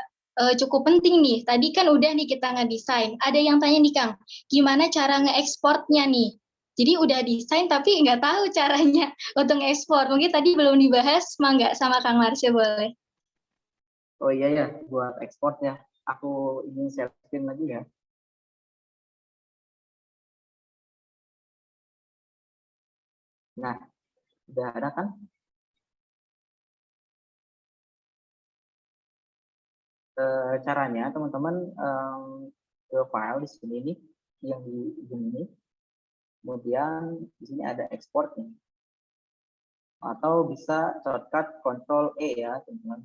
cukup penting nih. Tadi kan udah nih kita ngedesain. Ada yang tanya nih Kang, gimana cara ngeekspornya nih? Jadi udah desain tapi nggak tahu caranya untuk ngeekspor. Mungkin tadi belum dibahas, mangga sama Kang Marsha boleh. Oh iya ya, buat ekspor ya. Aku ingin share screen lagi ya. Nah, udah ada kan? Caranya teman-teman ke file di sini nih, yang di ujung ini. Kemudian di sini ada exportnya. Atau bisa shortcut Ctrl E ya, teman-teman.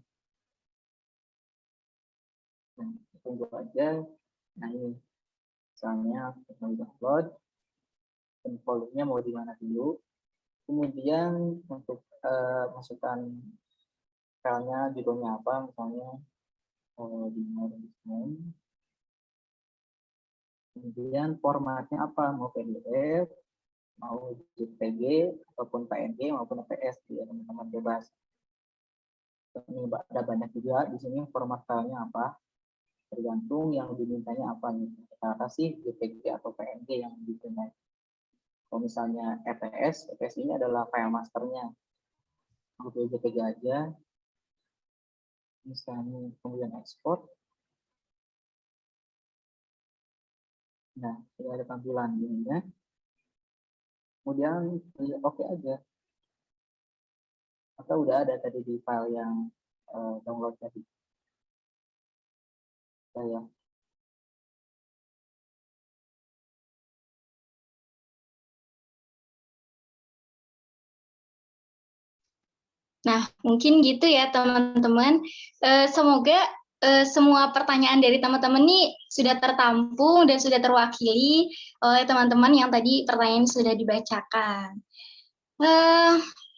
Nah, tunggu aja. Nah, ini misalnya kita download, dan foldernya mau di mana dulu. Kemudian untuk masukkan filenya, judulnya apa, misalnya di design. Kemudian formatnya apa, mau PDF, mau JPG, ataupun PNG, maupun PS, ya teman-teman bebas. Ini ada banyak juga di sini format filenya apa, tergantung yang dimintanya apa nih. Kita kasih JPG atau PNG yang diminta. Kalau misalnya EPS ini adalah file masternya. Aku JPG aja. Misalnya kemudian ekspor. Nah, sudah ada tampilan ini ya. Kemudian oke aja. Atau udah ada tadi di file yang download tadi. Saya. Nah, mungkin gitu ya teman-teman. Semoga semua pertanyaan dari teman-teman nih sudah tertampung dan sudah terwakili oleh teman-teman yang tadi pertanyaan sudah dibacakan.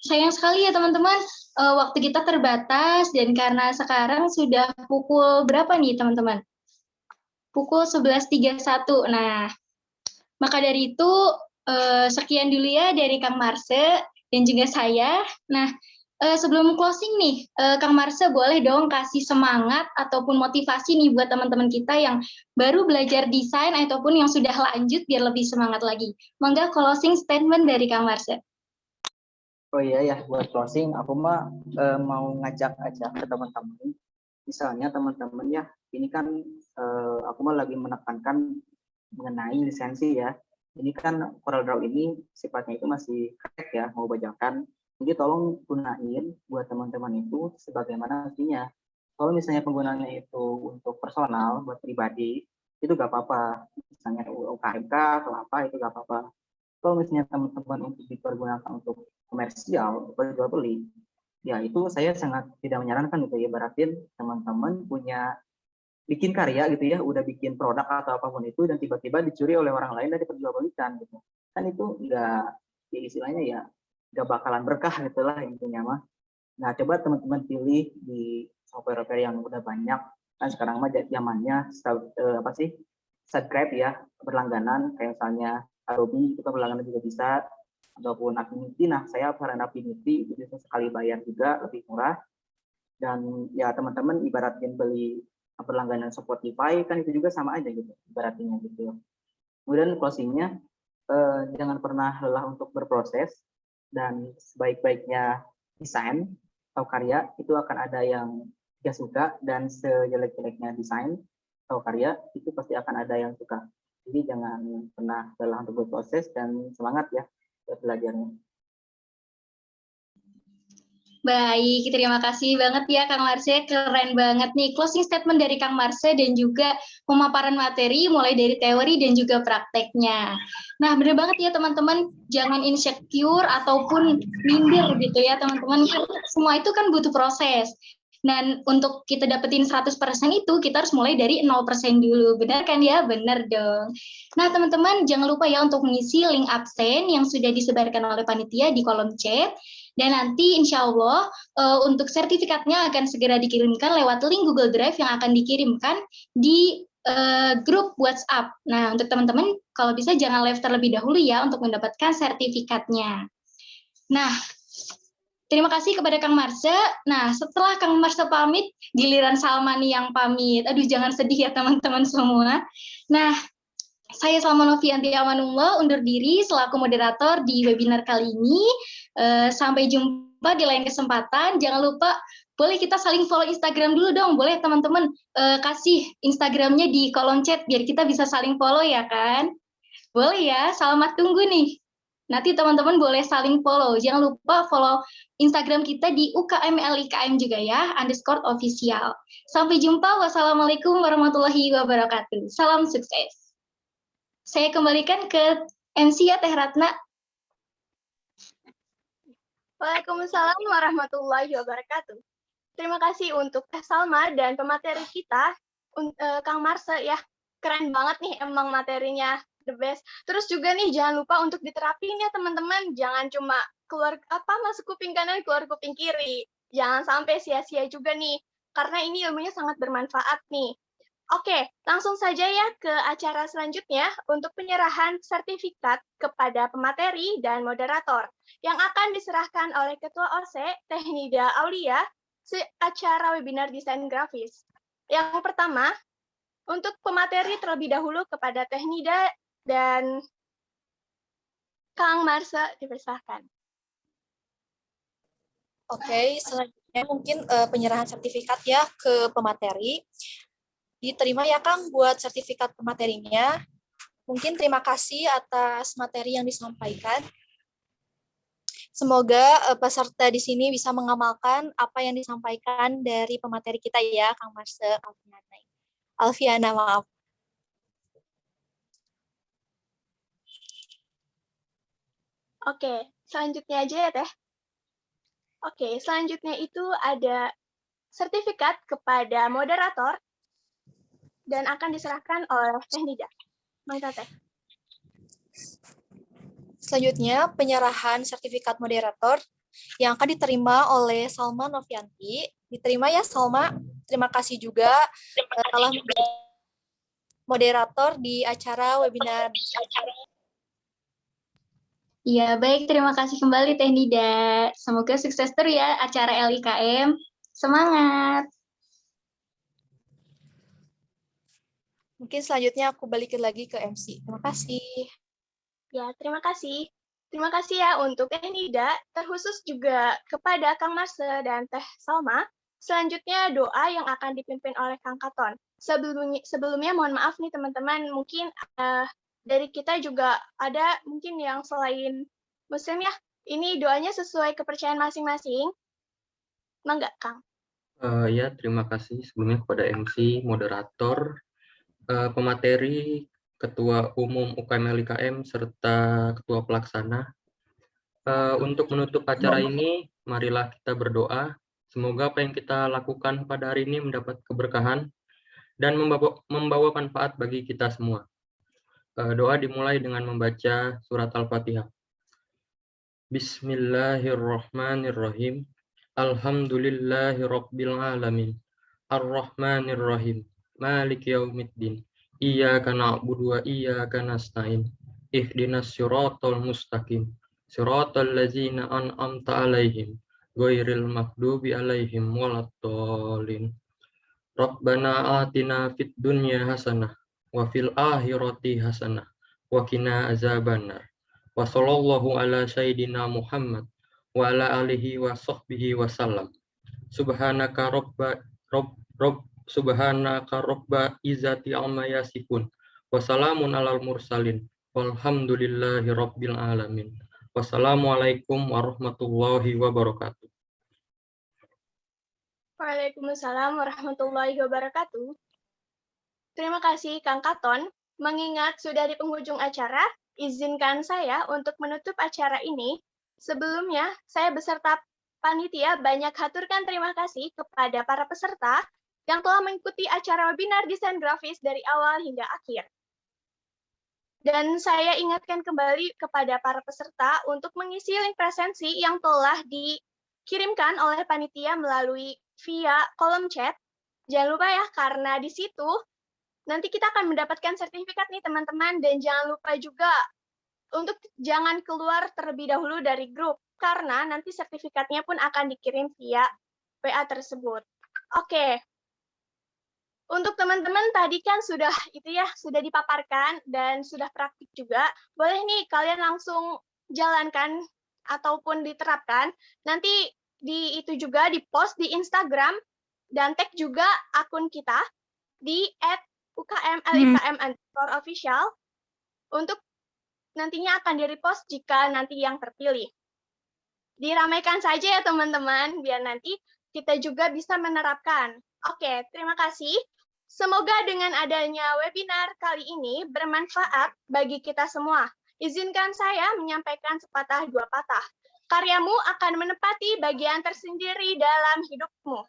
Sayang sekali ya teman-teman, waktu kita terbatas dan karena sekarang sudah pukul berapa nih teman-teman? Pukul 11.31. Nah, maka dari itu sekian dulu ya dari Kang Marse dan juga saya. Nah, sebelum closing nih, Kang Marse boleh dong kasih semangat ataupun motivasi nih buat teman-teman kita yang baru belajar desain ataupun yang sudah lanjut biar lebih semangat lagi. Mangga closing statement dari Kang Marse. Oh iya ya, buat closing aku mah mau ngajak aja ke teman-teman. Misalnya teman-teman ya, ini kan aku mah lagi menekankan mengenai lisensi ya. Ini kan CorelDRAW ini sifatnya itu masih crack ya, mau bajakan. Jadi tolong gunain buat teman-teman itu sebagaimana mestinya. Kalau misalnya penggunaannya itu untuk personal, buat pribadi, itu gak apa-apa. Misalnya UKMK atau apa, itu gak apa-apa. Kalau misalnya teman-teman untuk dipergunakan untuk komersial, jual beli, ya itu saya sangat tidak menyarankan gitu ya. Beratin teman-teman punya bikin karya gitu ya, udah bikin produk atau apapun itu dan tiba-tiba dicuri oleh orang lain dan diperjualbelikan gitu. Kan itu ya istilahnya ya gak bakalan berkah gitulah intinya mah. Nah, coba teman-teman pilih di software-software yang udah banyak. Kan sekarang mah zamannya subscribe ya, berlangganan kayak misalnya Adobe itu kan berlangganan juga bisa, ataupun Affinity. Nah, saya saran Affinity itu bisa sekali bayar juga, lebih murah. Dan ya teman-teman ibaratin beli berlangganan Spotify kan itu juga sama aja gitu ibaratnya gitu. Kemudian closingnya jangan pernah lelah untuk berproses, dan sebaik-baiknya desain atau karya itu akan ada yang gak suka, dan sejelek-jeleknya desain atau karya itu pasti akan ada yang suka. Jadi jangan pernah lelah untuk berproses dan semangat ya buat belajarnya. Baik, terima kasih banget ya Kang Marsha, keren banget nih closing statement dari Kang Marsha dan juga pemaparan materi mulai dari teori dan juga prakteknya. Nah, bener banget ya teman-teman, jangan insecure ataupun minder gitu ya teman-teman, semua itu kan butuh proses. Dan untuk kita dapetin 100% itu, kita harus mulai dari 0% dulu. Benar kan ya? Benar dong. Nah, teman-teman, jangan lupa ya untuk mengisi link absen yang sudah disebarkan oleh panitia di kolom chat. Dan nanti insya Allah untuk sertifikatnya akan segera dikirimkan lewat link Google Drive yang akan dikirimkan di grup WhatsApp. Nah, untuk teman-teman, kalau bisa jangan live terlebih dahulu ya untuk mendapatkan sertifikatnya. Nah, terima kasih kepada Kang Marsha. Nah, setelah Kang Marsha pamit, giliran Salma nih yang pamit. Aduh, jangan sedih ya teman-teman semua. Nah, saya Salma Novianti Amanullah undur diri selaku moderator di webinar kali ini. Sampai jumpa di lain kesempatan. Jangan lupa, boleh kita saling follow Instagram dulu dong. Boleh teman-teman kasih Instagramnya di kolom chat biar kita bisa saling follow ya kan? Boleh ya, selamat tunggu nih. Nanti teman-teman boleh saling follow. Jangan lupa follow Instagram kita di UKM-LIKM juga ya, _official. Sampai jumpa. Wassalamualaikum warahmatullahi wabarakatuh. Salam sukses. Saya kembalikan ke MC ya Teh Ratna. Waalaikumsalam warahmatullahi wabarakatuh. Terima kasih untuk Teh Salma dan pemateri kita, Kang Marsha ya. Keren banget nih emang materinya, the best. Terus juga nih jangan lupa untuk diterapin ya teman-teman. Jangan cuma masuk kuping kanan keluar kuping kiri. Jangan sampai sia-sia juga nih, karena ini ilmunya sangat bermanfaat nih. Oke, langsung saja ya ke acara selanjutnya untuk penyerahan sertifikat kepada pemateri dan moderator yang akan diserahkan oleh Ketua OC Teh Nida Aulia acara webinar desain grafis. Yang pertama, untuk pemateri terlebih dahulu kepada Teh Nida dan Kang Marsha dipersilahkan. Oke, selanjutnya mungkin penyerahan sertifikat ya ke pemateri. Diterima ya Kang buat sertifikat pematerinya. Mungkin terima kasih atas materi yang disampaikan. Semoga peserta di sini bisa mengamalkan apa yang disampaikan dari pemateri kita ya, Kang Marsha Alfiana, maaf. Oke, selanjutnya aja ya Teh. Oke, selanjutnya itu ada sertifikat kepada moderator dan akan diserahkan oleh Teh Nida. Mangga Teh. Selanjutnya, penyerahan sertifikat moderator yang akan diterima oleh Salma Novianti. Diterima ya Salma. Terima kasih juga telah menjadi moderator di acara webinar. Ya, baik. Terima kasih kembali Teh Nida. Semoga sukses terus ya acara LIKM. Semangat! Mungkin selanjutnya aku balikin lagi ke MC. Terima kasih. Ya, terima kasih. Terima kasih ya untuk Teh Nida, terkhusus juga kepada Kang Marsha dan Teh Salma. Selanjutnya doa yang akan dipimpin oleh Kang Katon. Sebelumnya mohon maaf nih teman-teman, mungkin dari kita juga ada mungkin yang selain Muslim ya. Ini doanya sesuai kepercayaan masing-masing. Mangga, Kang. Ya, terima kasih sebelumnya kepada MC, moderator, pemateri, Ketua Umum UKM LIKM, serta Ketua Pelaksana. Untuk menutup acara ini, marilah kita berdoa. Semoga apa yang kita lakukan pada hari ini mendapat keberkahan dan membawa manfaat bagi kita semua. Doa dimulai dengan membaca surat Al-Fatihah. Bismillahirrahmanirrahim. Alhamdulillahi rabbil alamin. Ar-Rahmanir-Rahim. Maliki yaumiddin. Iyyaka na'budu wa iyyaka nasta'in. Ihdinas siratal mustaqim. Siratal ladzina an'amta 'alaihim ghairil maghdubi 'alaihim waladdallin. Rabbana atina fid dunya hasanah wa fil akhirati hasanah wa qina azabannar. Wa sallallahu ala sayyidina Muhammad wa ala alihi wa sahbihi wa sallam. Subhanaka rabba izzati amma yasifun. Wassalamun alal mursalin. Walhamdulillahi rabbil alamin. Wassalamualaikum warahmatullahi wabarakatuh. Waalaikumsalam warahmatullahi wabarakatuh. Terima kasih Kang Katon. Mengingat sudah di penghujung acara, izinkan saya untuk menutup acara ini. Sebelumnya, saya beserta panitia banyak haturkan terima kasih kepada para peserta yang telah mengikuti acara webinar desain grafis dari awal hingga akhir. Dan saya ingatkan kembali kepada para peserta untuk mengisi link presensi yang telah dikirimkan oleh panitia melalui via kolom chat. Jangan lupa ya, karena di situ nanti kita akan mendapatkan sertifikat nih teman-teman, dan jangan lupa juga untuk jangan keluar terlebih dahulu dari grup, karena nanti sertifikatnya pun akan dikirim via WA tersebut. Oke. Untuk teman-teman tadi kan sudah sudah dipaparkan dan sudah praktik juga. Boleh nih kalian langsung jalankan ataupun diterapkan. Nanti itu juga di-post di Instagram dan tag juga akun kita di @ukmlikm_official untuk nantinya akan di-repost jika nanti yang terpilih. Diramaikan saja ya teman-teman, biar nanti kita juga bisa menerapkan. Oke, terima kasih. Semoga dengan adanya webinar kali ini bermanfaat bagi kita semua. Izinkan saya menyampaikan sepatah dua patah. Karyamu akan menepati bagian tersendiri dalam hidupmu.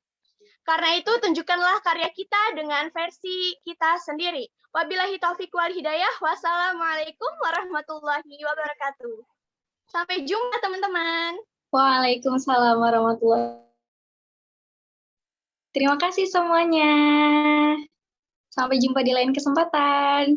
Karena itu, tunjukkanlah karya kita dengan versi kita sendiri. Wabillahi taufiq wal hidayah. Wassalamualaikum warahmatullahi wabarakatuh. Sampai jumpa, teman-teman. Waalaikumsalam warahmatullahi wabarakatuh. Terima kasih semuanya. Sampai jumpa di lain kesempatan.